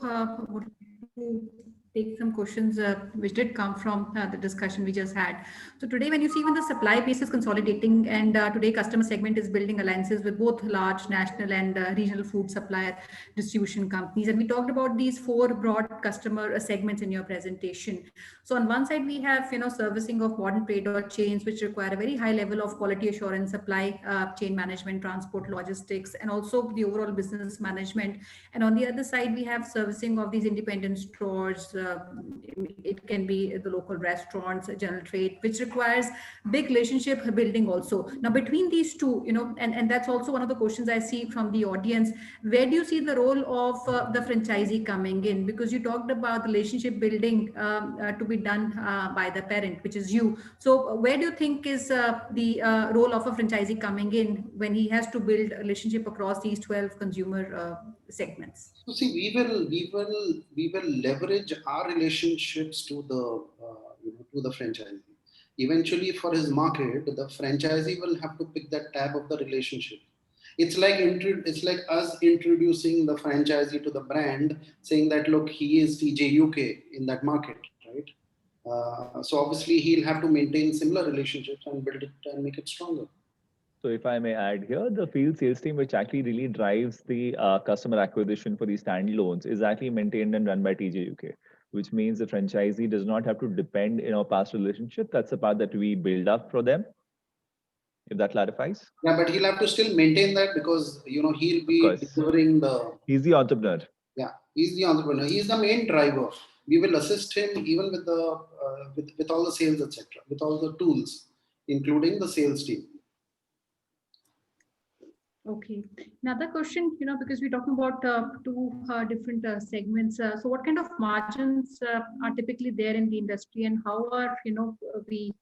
would like to take some questions which did come from the discussion we just had. So today, when you see when the supply base is consolidating, and today customer segment is building alliances with both large national and regional food supplier distribution companies, and we talked about these 4 broad customer segments in your presentation. So on one side, we have servicing of modern trade or chains which require a very high level of quality assurance, supply chain management, transport, logistics, and also the overall business management. And on the other side, we have servicing of these independent stores. It can be the local restaurants, general trade, which requires big relationship building also. Now, between these two, and that's also one of the questions I see from the audience. Where do you see the role of the franchisee coming in? Because you talked about the relationship building to be done by the parent, which is you. So where do you think is the role of a franchisee coming in when he has to build a relationship across these 12 consumer segments? So see, we will leverage our relationships to the franchisee. Eventually, for his market, the franchisee will have to pick that tab of the relationship. It's like us introducing the franchisee to the brand, saying that, look, he is TJ UK in that market, right? So obviously, he'll have to maintain similar relationships and build it and make it stronger. So if I may add here, the field sales team, which actually really drives the customer acquisition for these standalones, is actually maintained and run by TJ UK, which means the franchisee does not have to depend in our past relationship. That's the part that we build up for them. If that clarifies. Yeah, but he'll have to still maintain that, because he'll be delivering the. He's the entrepreneur. Yeah, he's the entrepreneur. He's the main driver. We will assist him even with the with all the sales, etc., with all the tools, including the sales team. Okay. Another question, because we're talking about two different segments. So what kind of margins are typically there in the industry, and how are, we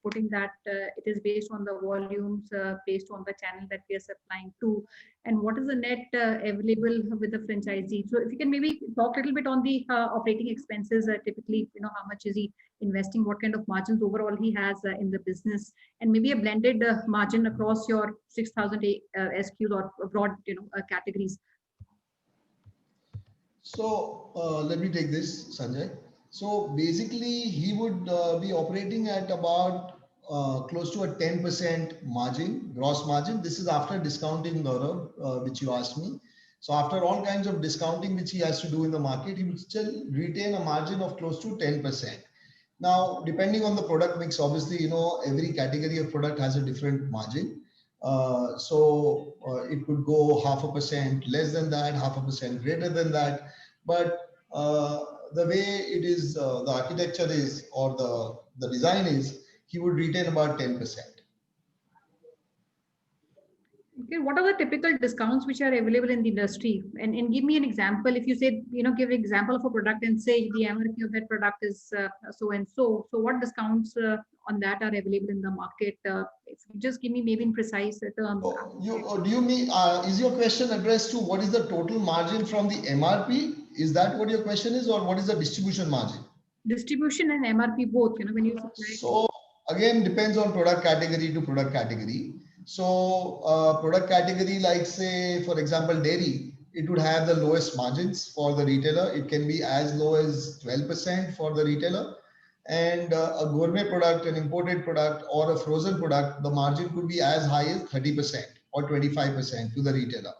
putting that it is based on the volumes, based on the channel that we are supplying to, and what is the net available with the franchisee? So if you can maybe talk a little bit on the operating expenses, typically, how much is he investing, what kind of margins overall he has in the business, and maybe a blended margin across your 6,000 SQs or broad, categories. So let me take this, Sanjay. So basically, he would be operating at about close to a 10% margin, gross margin. This is after discounting, Gaurav, which you asked me. So after all kinds of discounting which he has to do in the market, he would still retain a margin of close to 10%. Now, depending on the product mix, obviously, every category of product has a different margin. It could go 0.5% less than that, 0.5% greater than that. But the way it is, the architecture is, or the design is, he would retain about 10%. Okay, what are the typical discounts which are available in the industry? And give me an example. If you say, give an example of a product and say the MRP of that product is so and so. So what discounts on that are available in the market? If you just give me maybe in precise terms. Do you mean, is your question addressed to what is the total margin from the MRP? Is that what your question is, or what is the distribution margin? Distribution and MRP both, when you supply. So again, depends on product category to product category. So product category like, say, for example, dairy, it would have the lowest margins for the retailer. It can be as low as 12% for the retailer. And a gourmet product, an imported product, or a frozen product, the margin could be as high as 30% or 25% to the retailer.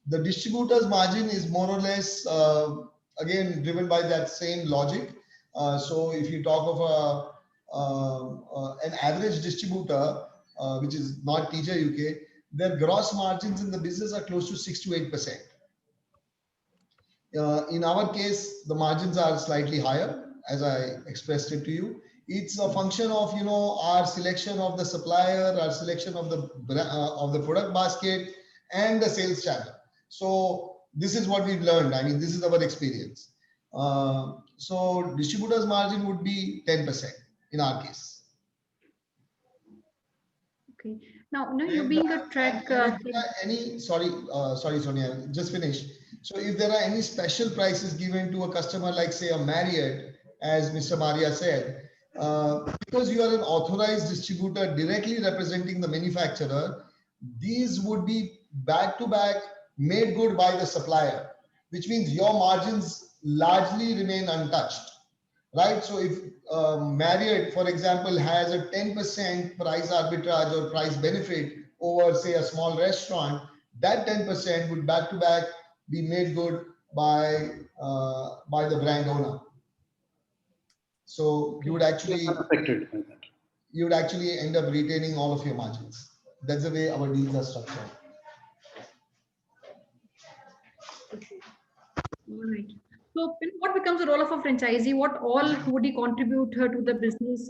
The distributor's margin is more or less, again, driven by that same logic. So if you talk of an average distributor, which is not TJ UK, their gross margins in the business are close to 6 to 8%. In our case, the margins are slightly higher, as I expressed it to you. It's a function of, our selection of the supplier, our selection of the product basket, and the sales channel. So this is what we've learned. I mean, this is our experience. So distributor's margin would be 10% in our case. Okay. Now, you being a track. Sorry, Sonia, just finish. So if there are any special prices given to a customer, like say a Marriott, as Mr. Maria said, because you are an authorized distributor directly representing the manufacturer, these would be back-to-back made good by the supplier, which means your margins largely remain untouched, right? So if Marriott, for example, has a 10% price arbitrage or price benefit over, say, a small restaurant, that 10% would back-to-back be made good by the brand owner. So you would actually end up retaining all of your margins. That's the way our deals are structured. All right. So what becomes the role of a franchisee? What all would he contribute to the business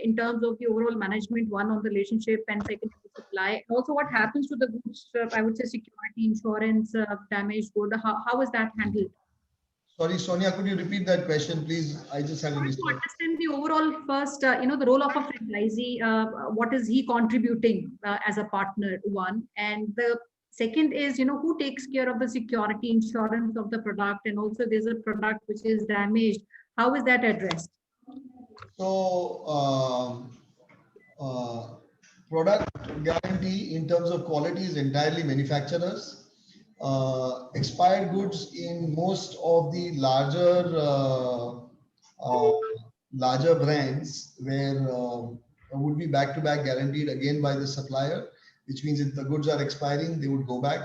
in terms of the overall management, one on the relationship, and second to the supply? Also, what happens to the goods, I would say security, insurance, damaged good, how is that handled? Sorry, Sonia, could you repeat that question, please? I just had to understand the overall first, the role of a franchisee, what is he contributing as a partner, one, and the second is, who takes care of the security, insurance of the product, and also there's a product which is damaged. How is that addressed? So, product guarantee in terms of quality is entirely manufacturers. Expired goods in most of the larger brands where would be back-to-back guaranteed again by the supplier, which means if the goods are expiring, they would go back.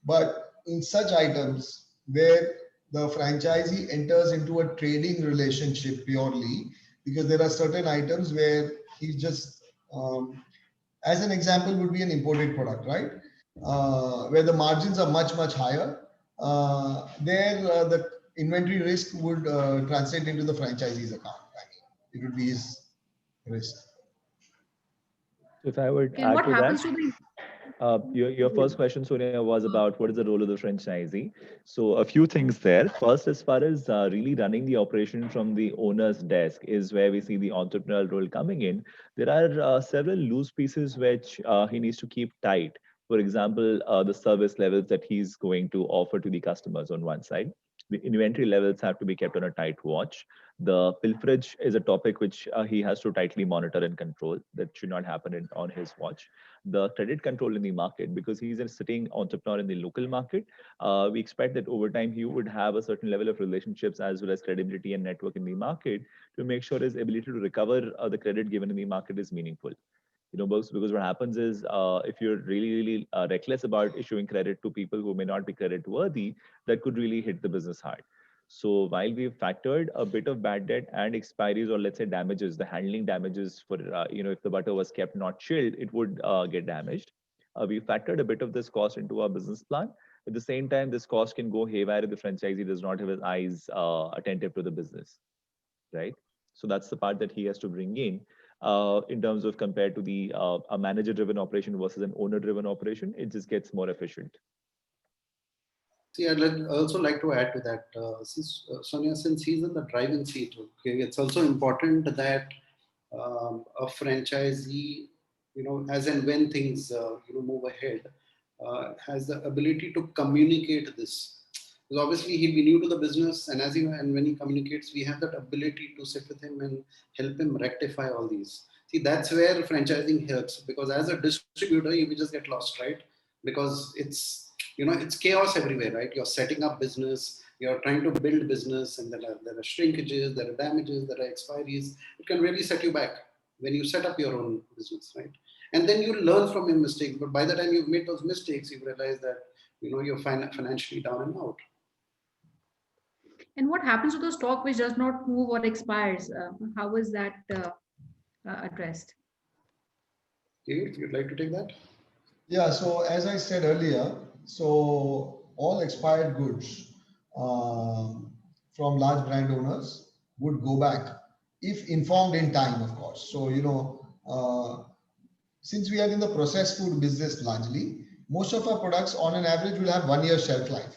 But in such items where the franchisee enters into a trading relationship purely, because there are certain items where he's just, as an example, would be an imported product, right? Where the margins are much, much higher, the inventory risk would translate into the franchisee's account. I mean, it would be his risk. If I would and add what to happens that, to the Your first question, Sonia, was about what is the role of the franchisee. So a few things there. First, as far as really running the operation from the owner's desk is where we see the entrepreneurial role coming in. There are several loose pieces which he needs to keep tight. For example, the service levels that he's going to offer to the customers on one side. The inventory levels have to be kept on a tight watch. The pilferage is a topic which he has to tightly monitor and control. That should not happen on his watch. The credit control in the market, because he's a sitting entrepreneur in the local market, we expect that over time he would have a certain level of relationships as well as credibility and network in the market to make sure his ability to recover the credit given in the market is meaningful. Because what happens is if you're really reckless about issuing credit to people who may not be credit worthy, that could really hit the business hard. So while we've factored a bit of bad debt and expiries, or let's say damages, the handling damages for, if the butter was kept not chilled, it would get damaged. We factored a bit of this cost into our business plan. At the same time, this cost can go haywire if the franchisee does not have his eyes attentive to the business, right? So that's the part that he has to bring in terms of compared to the a manager-driven operation versus an owner-driven operation, it just gets more efficient. See, I'd also like to add to that, Sonia, since he's in the driving seat, okay, it's also important that a franchisee, as and when things, move ahead, has the ability to communicate this. Because obviously he'll be new to the business, and when he communicates, we have that ability to sit with him and help him rectify all these. See, that's where franchising helps, because as a distributor, you will just get lost, right? Because it's chaos everywhere, right? You're setting up business, you're trying to build business, and there are shrinkages, there are damages, there are expiries. It can really set you back when you set up your own business, right? And then you learn from your mistakes. But by the time you've made those mistakes, you realize that you're financially down and out. And what happens to the stock which does not move or expires? How is that addressed? If you'd like to take that. Yeah, so as I said earlier, so all expired goods from large brand owners would go back if informed in time, of course. So, since we are in the processed food business largely, most of our products on an average will have 1 year shelf life.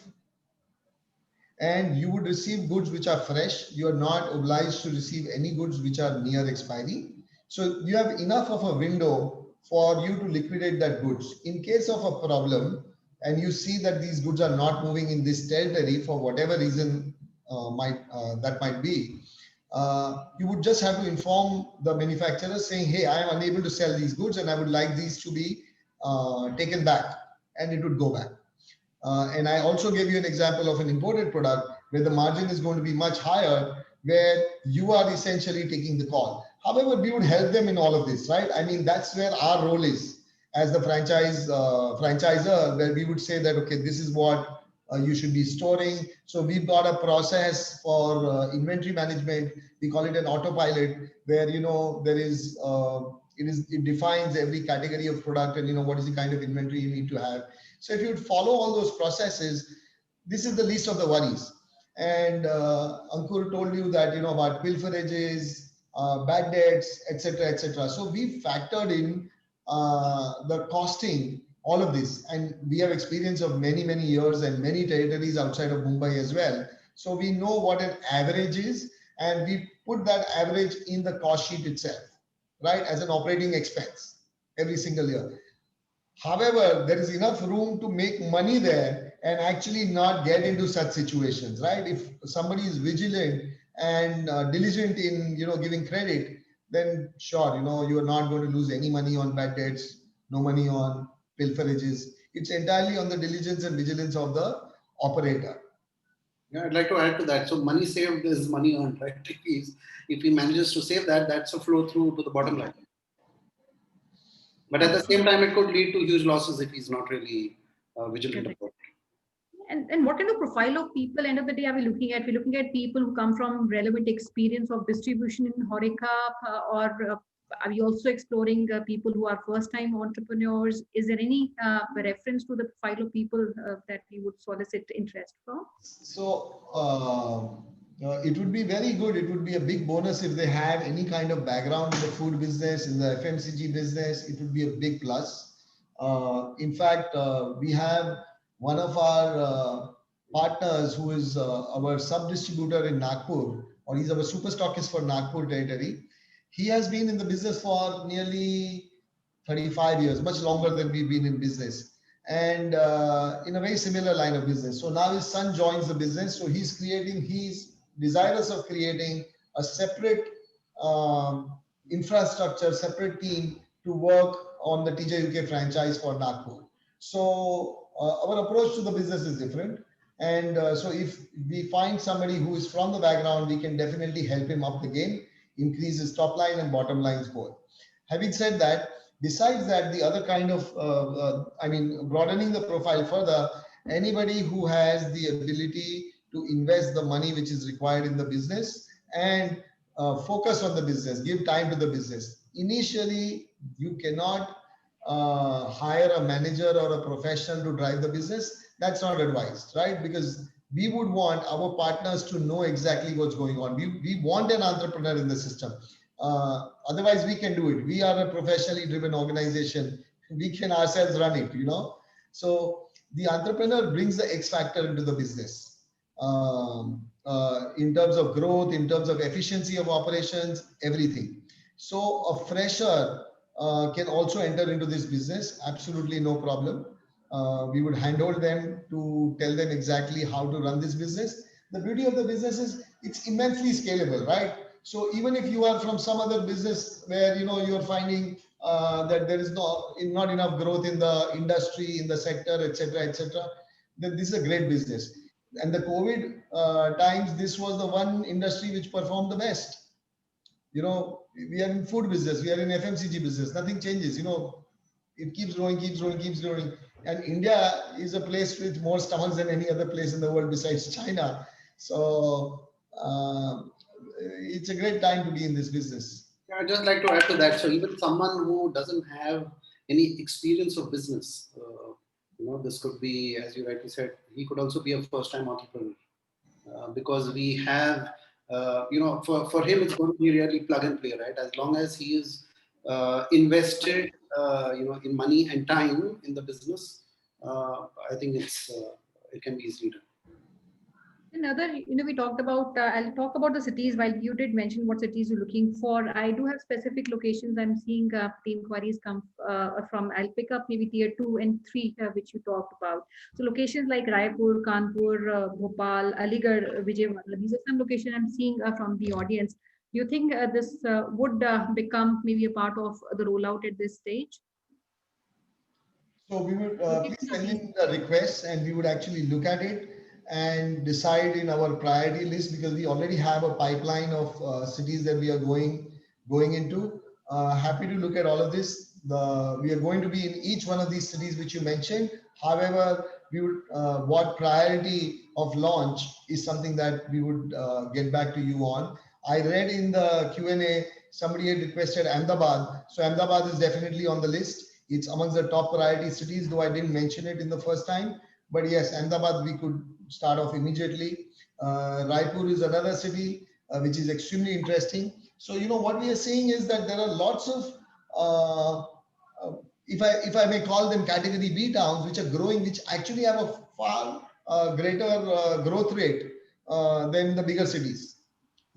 And you would receive goods which are fresh. You are not obliged to receive any goods which are near expiry. So you have enough of a window for you to liquidate that goods. In case of a problem, and you see that these goods are not moving in this territory for whatever reason that might be, you would just have to inform the manufacturer saying, hey, I am unable to sell these goods and I would like these to be taken back, and it would go back. And I also gave you an example of an imported product where the margin is going to be much higher, where you are essentially taking the call. However, we would help them in all of this, right? I mean, that's where our role is as the franchisor, where we would say that, okay, this is what you should be storing. So we've got a process for inventory management. We call it an autopilot, where, there is, it defines every category of product and, what is the kind of inventory you need to have. So if you follow all those processes, this is the least of the worries. And Ankur told you that, about pilferages, bad debts, etc., etc. So we factored in the costing, all of this. And we have experience of many, many years and many territories outside of Mumbai as well. So we know what an average is, and we put that average in the cost sheet itself, right, as an operating expense every single year. However, there is enough room to make money there and actually not get into such situations, right? If somebody is vigilant and diligent in, giving credit, then sure, you are not going to lose any money on bad debts, no money on pilferages. It's entirely on the diligence and vigilance of the operator. Yeah, I'd like to add to that. So money saved is money earned, right? If he manages to save that, that's a flow through to the bottom line. But at the same time, it could lead to huge losses if he's not really vigilant about it. And what kind of profile of people, end of the day, are we looking at? We're looking at people who come from relevant experience of distribution in HoReCa, or are we also exploring people who are first-time entrepreneurs? Is there any reference to the profile of people that we would solicit interest from? So it would be very good. It would be a big bonus if they have any kind of background in the food business, in the FMCG business. It would be a big plus. In fact, we have one of our partners who is our sub-distributor in Nagpur, or he's our super stockist for Nagpur territory. He has been in the business for nearly 35 years, much longer than we've been in business, and in a very similar line of business. So now his son joins the business. So he's desirous of creating a separate infrastructure, separate team to work on the TJ UK franchise for Nagpur. So our approach to the business is different. And so if we find somebody who is from the background, we can definitely help him up the game, increase his top line and bottom lines both. Having said that, besides that, the other kind of, broadening the profile further, anybody who has the ability to invest the money which is required in the business and focus on the business, give time to the business. Initially, you cannot hire a manager or a professional to drive the business. That's not advised, right? Because we would want our partners to know exactly what's going on. We want an entrepreneur in the system. Otherwise, we can do it. We are a professionally driven organization. We can ourselves run it, you know. So the entrepreneur brings the X factor into the business in terms of growth, in terms of efficiency of operations, everything. So a fresher can also enter into this business. Absolutely no problem. We would handhold them to tell them exactly how to run this business. The beauty of the business is it's immensely scalable, right? So even if you are from some other business where you're finding that there is not enough growth in the industry, in the sector, etc., then this is a great business. And the COVID times, this was the one industry which performed the best. We are in food business, we are in FMCG business. Nothing changes. It keeps growing. And India is a place with more stomachs than any other place in the world besides China. So it's a great time to be in this business. Yeah, I'd just like to add to that. So even someone who doesn't have any experience of business, this could be, as you rightly said, he could also be a first-time entrepreneur because we have, for him, it's going to be really plug and play, right? As long as he is invested, in money and time in the business, I think it can be easily done. Another, we talked about, I'll talk about the cities. While you did mention what cities you're looking for, I do have specific locations. I'm seeing the inquiries come from. I'll pick up maybe tier 2 and 3, which you talked about. So locations like Raipur, Kanpur, Bhopal, Aligarh, Vijayawada. These are some locations I'm seeing from the audience. Do you think this would become maybe a part of the rollout at this stage? So we would please send in the request and we would actually look at it and decide in our priority list, because we already have a pipeline of cities that we are going into. Happy to look at all of this. We are going to be in each one of these cities which you mentioned. However, we would what priority of launch is something that we would get back to you on. I read in the Q&A somebody had requested Ahmedabad. So Ahmedabad is definitely on the list. It's amongst the top priority cities, though I didn't mention it in the first time. But yes, Ahmedabad we could start off immediately. Raipur is another city which is extremely interesting. So what we are seeing is that there are lots of if I may call them category B towns, which are growing, which actually have a far greater growth rate than the bigger cities.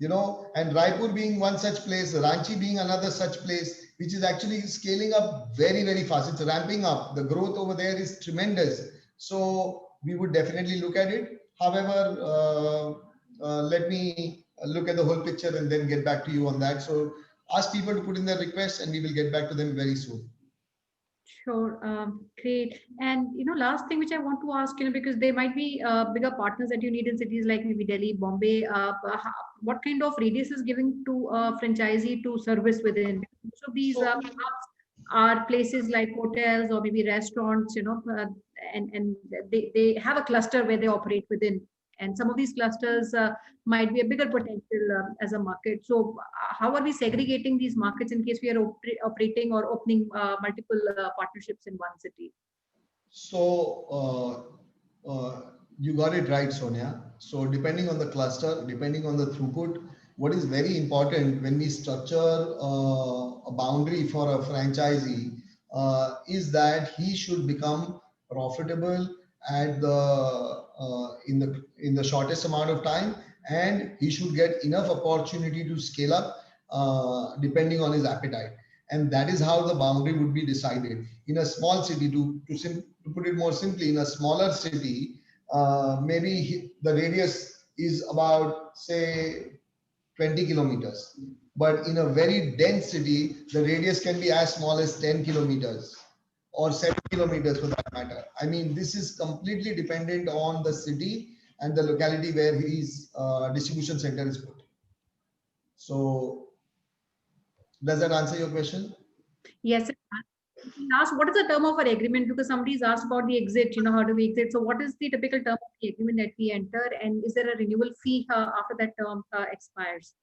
And Raipur being one such place, Ranchi being another such place, which is actually scaling up very, very fast. It's ramping up. The growth over there is tremendous. So we would definitely look at it. However, let me look at the whole picture and then get back to you on that. So ask people to put in their requests and we will get back to them very soon. Sure, great. And last thing which I want to ask, because there might be bigger partners that you need in cities like maybe Delhi, Bombay. What kind of radius is given to franchisee to service within? So these hubs are places like hotels or maybe restaurants, and they have a cluster where they operate within. And some of these clusters might be a bigger potential as a market. So how are we segregating these markets in case we are operating or opening multiple partnerships in one city? So you got it right, Sonia. So depending on the cluster, depending on the throughput, what is very important when we structure a boundary for a franchisee, is that he should become profitable at the in the shortest amount of time, and he should get enough opportunity to scale up depending on his appetite. And that is how the boundary would be decided. In a small city, to put it more simply, in a smaller city, maybe the radius is about, say, 20 kilometers. But in a very dense city, the radius can be as small as 10 kilometers or 7 kilometers for that matter. I mean, this is completely dependent on the city and the locality where his distribution center is put. So, does that answer your question? Yes. Ask what is the term of our agreement, because somebody's asked about the exit, how do we exit? So what is the typical term of the agreement that we enter, and is there a renewal fee after that term expires?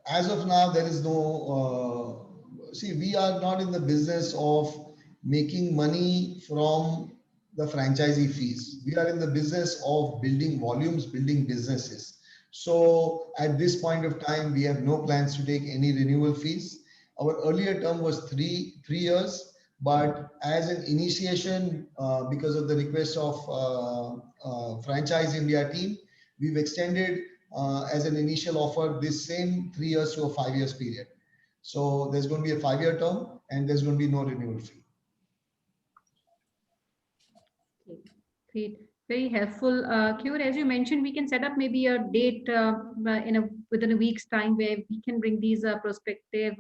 As of now, there is no, see, we are not in the business of making money from the franchisee fees. We are in the business of building volumes, building businesses. So at this point of time, we have no plans to take any renewal fees. Our earlier term was three years, but as an initiation, because of the request of Franchise India team, we've extended as an initial offer this same 3 years to a 5 years period. So there's going to be a 5-year term and there's going to be no renewal fee. Great. Very helpful. Keyur, as you mentioned, we can set up maybe a date within a week's time where we can bring these prospective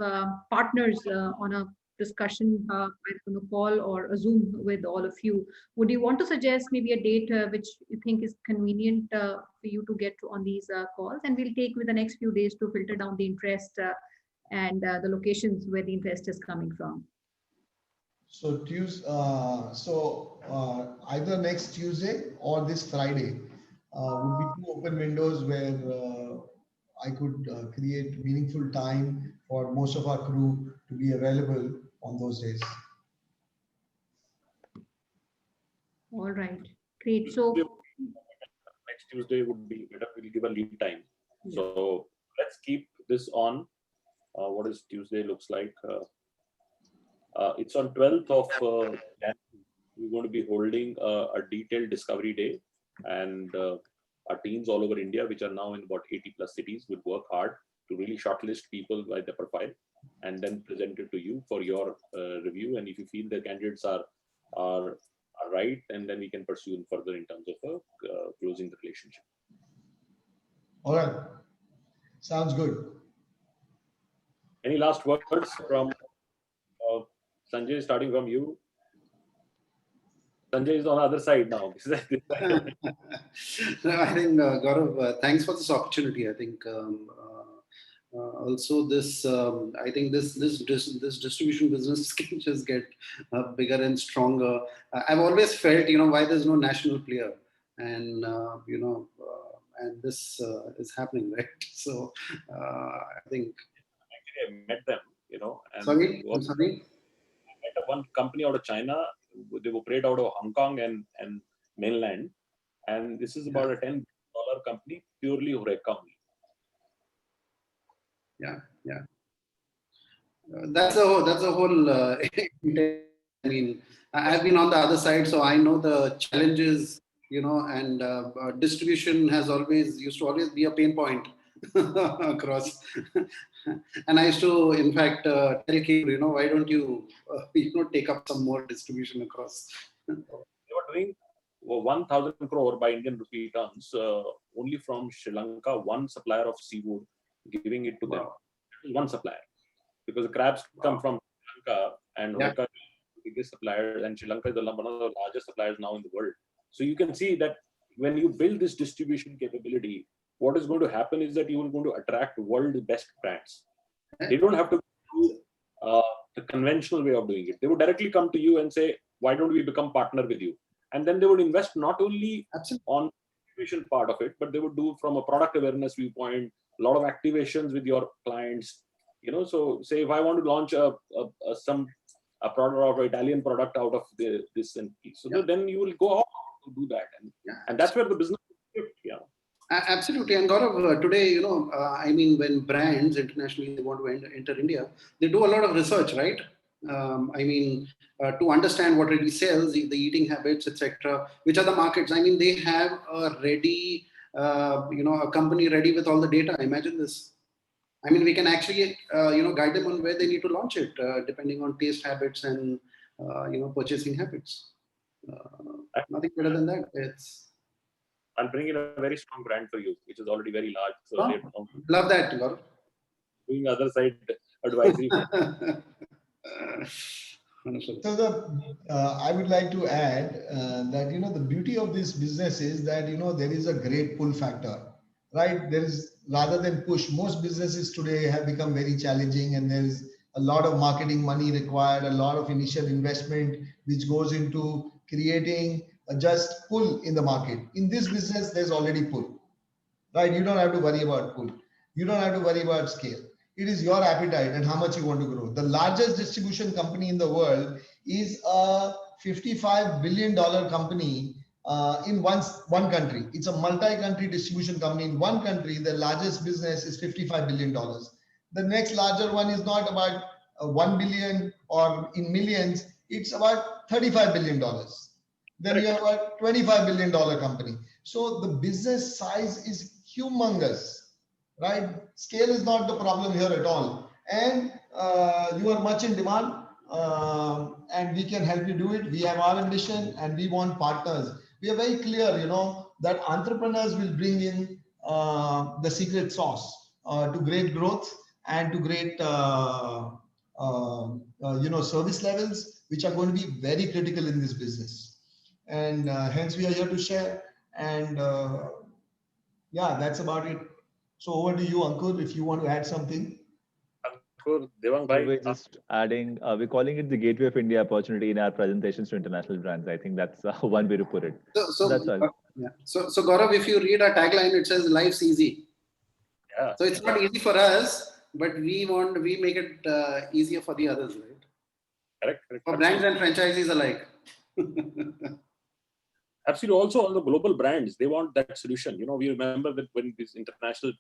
partners on a discussion, either on a call or a Zoom with all of you. Would you want to suggest maybe a date which you think is convenient for you to get on these calls? And we'll take with the next few days to filter down the interest and the locations where the interest is coming from. So either next Tuesday or this Friday would be 2 open windows where I could create meaningful time for most of our crew to be available on those days. All right, great. So next Tuesday would be better. We'll give a lead time. So let's keep this on. What is Tuesday looks like? It's on 12th of January. We're going to be holding a detailed discovery day, and our teams all over India, which are now in about 80 plus cities, will work hard to really shortlist people by their profile and then present it to you for your review. And if you feel the candidates are right, and then we can pursue further in terms of closing the relationship. All right, sounds good. Any last words from Sanjay, starting from you? Sanjay is on the other side now. No, I think, Gaurav, thanks for this opportunity. I think also this, I think this distribution business can just get bigger and stronger. I've always felt, why there's no national player, and and this is happening, right? So I think. Actually, I met them, and sorry. I met one company out of China. They operate out of Hong Kong and mainland, and this is about a $10 company, purely Horeca only. Yeah. That's a whole. I mean, I've been on the other side, so I know the challenges. And distribution used to always be a pain point across. And I used to, in fact, tell Keyur, why don't you, take up some more distribution across? They were doing 1,000 crore by Indian rupee terms, only from Sri Lanka, one supplier of seafood, giving it to them. One supplier, because the crabs come from Sri Lanka, and Horeca is the biggest supplier, and Sri Lanka is one of the largest suppliers now in the world. So you can see that when you build this distribution capability, what is going to happen is that you are going to attract world best brands. They don't have to do the conventional way of doing it. They would directly come to you and say, why don't we become partner with you? And then they would invest not only on the distribution part of it, but they would do from a product awareness viewpoint, a lot of activations with your clients. So say if I want to launch a product or Italian product out of this, and so then you will go out to do that, and that's where the business is. Absolutely. And Gaurav, today, I mean, when brands internationally they want to enter India, they do a lot of research, right? I mean, to understand what really sells, the eating habits, etc. Which are the markets? I mean, they have a ready, a company ready with all the data. Imagine this. I mean, we can actually, guide them on where they need to launch it, depending on taste habits and, purchasing habits. Nothing better than that. I'll bring in a very strong brand for you, which is already very large. So they're Love that, Gaurav. doing other side advisory. So I would like to add that the beauty of this business is that there is a great pull factor, right? There is, rather than push, most businesses today have become very challenging, and there is a lot of marketing money required, a lot of initial investment which goes into creating a just pull in the market. In this business, there's already pull, right? You don't have to worry about pull. You don't have to worry about scale. It is your appetite and how much you want to grow. The largest distribution company in the world is a $55 billion company in one country. It's a multi-country distribution company. In one country, the largest business is $55 billion. The next larger one is not about 1 billion or in millions. It's about $35 billion. Then you have a $25 billion company. So the business size is humongous. Right? Scale is not the problem here at all. And you are much in demand, and we can help you do it. We have our ambition and we want partners. We are very clear, that entrepreneurs will bring in the secret sauce to great growth and to great, service levels, which are going to be very critical in this business. And hence we are here to share. And yeah, that's about it. So over to you, Ankur, if you want to add something. Ankur, Devang bhai. We're just adding, we're calling it the Gateway of India opportunity in our presentations to international brands. I think that's one way to put it. So that's all. Yeah. So Gaurav, if you read our tagline, it says life's easy. Yeah. So it's not easy for us, but we make it easier for the others, right? Correct. For brands and franchisees alike. Absolutely. Also, all the global brands, they want that solution. We remember that when this international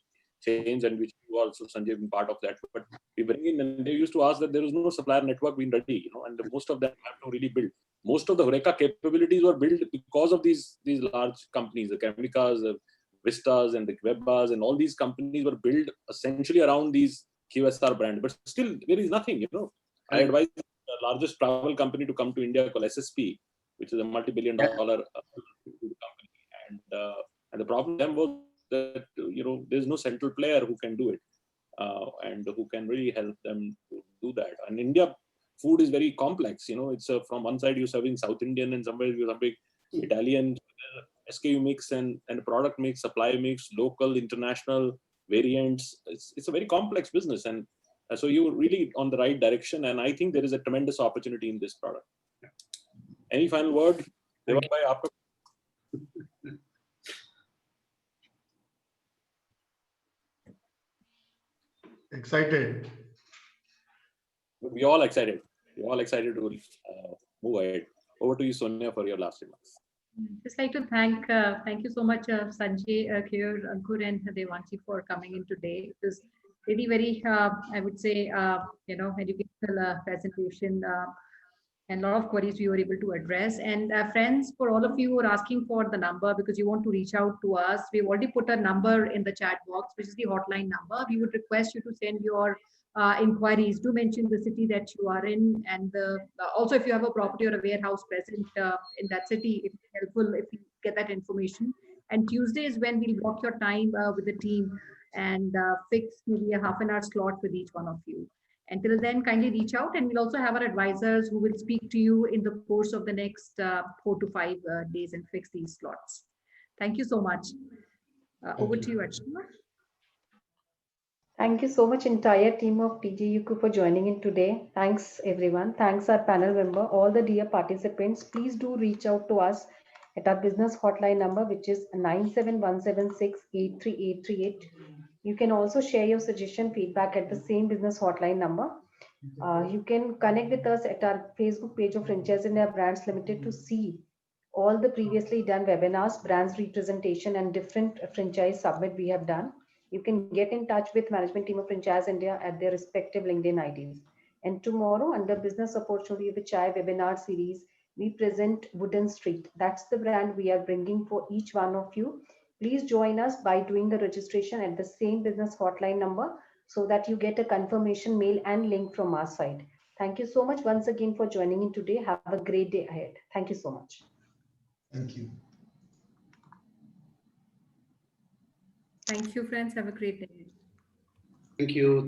change, and which you also, Sanjay, been part of that, but we bring in, and they used to ask that there is no supplier network being ready, and most of them have to really build. Most of the HoReCa capabilities were built because of these large companies, the Chemicas, the Vistas, and the Webbas, and all these companies were built essentially around these QSR brands. But still, there is nothing, I advise the largest travel company to come to India called SSP, which is a multi-billion-dollar company, and the problem then was that there's no central player who can do it, and who can really help them to do that. And India food is very complex. It's from one side you're serving South Indian, and somewhere you're serving Italian, SKU mix and product mix, supply mix, local, international variants. It's a very complex business, and so you're really on the right direction. And I think there is a tremendous opportunity in this product. Any final word? Devang bhai, aapka? Excited. We're all excited. We're all excited to move ahead. Over to you, Sonia, for your last remarks. Just like to thank you so much, Sanjay, Keyur, Ankur, and Devanshi for coming in today. It was really very, I would say, educational presentation. And a lot of queries we were able to address. And friends, for all of you who are asking for the number because you want to reach out to us, we've already put a number in the chat box, which is the hotline number. We would request you to send your inquiries. Do mention the city that you are in, and also if you have a property or a warehouse present in that city, it's helpful if you get that information. And Tuesday is when we'll block your time with the team and fix maybe a half an hour slot with each one of you. Until then, kindly reach out, and we'll also have our advisors who will speak to you in the course of the next 4 to 5 days and fix these slots. Thank you so much. Over to you, Archana. Thank you so much, entire team of TJUQ, for joining in today. Thanks, everyone. Thanks, our panel member, all the dear participants. Please do reach out to us at our business hotline number, which is 97176-83838. You can also share your suggestion, feedback at the same business hotline number. You can connect with us at our Facebook page of Franchise India Brands Limited to see all the previously done webinars, brands representation, and different franchise summit we have done. You can get in touch with management team of Franchise India at their respective LinkedIn IDs. And tomorrow, under Business Opportunity with Chai webinar series, we present Wooden Street. That's the brand we are bringing for each one of you. Please join us by doing the registration at the same business hotline number so that you get a confirmation mail and link from our side. Thank you so much once again for joining in today. Have a great day ahead. Thank you so much. Thank you. Thank you, friends. Have a great day. Thank you.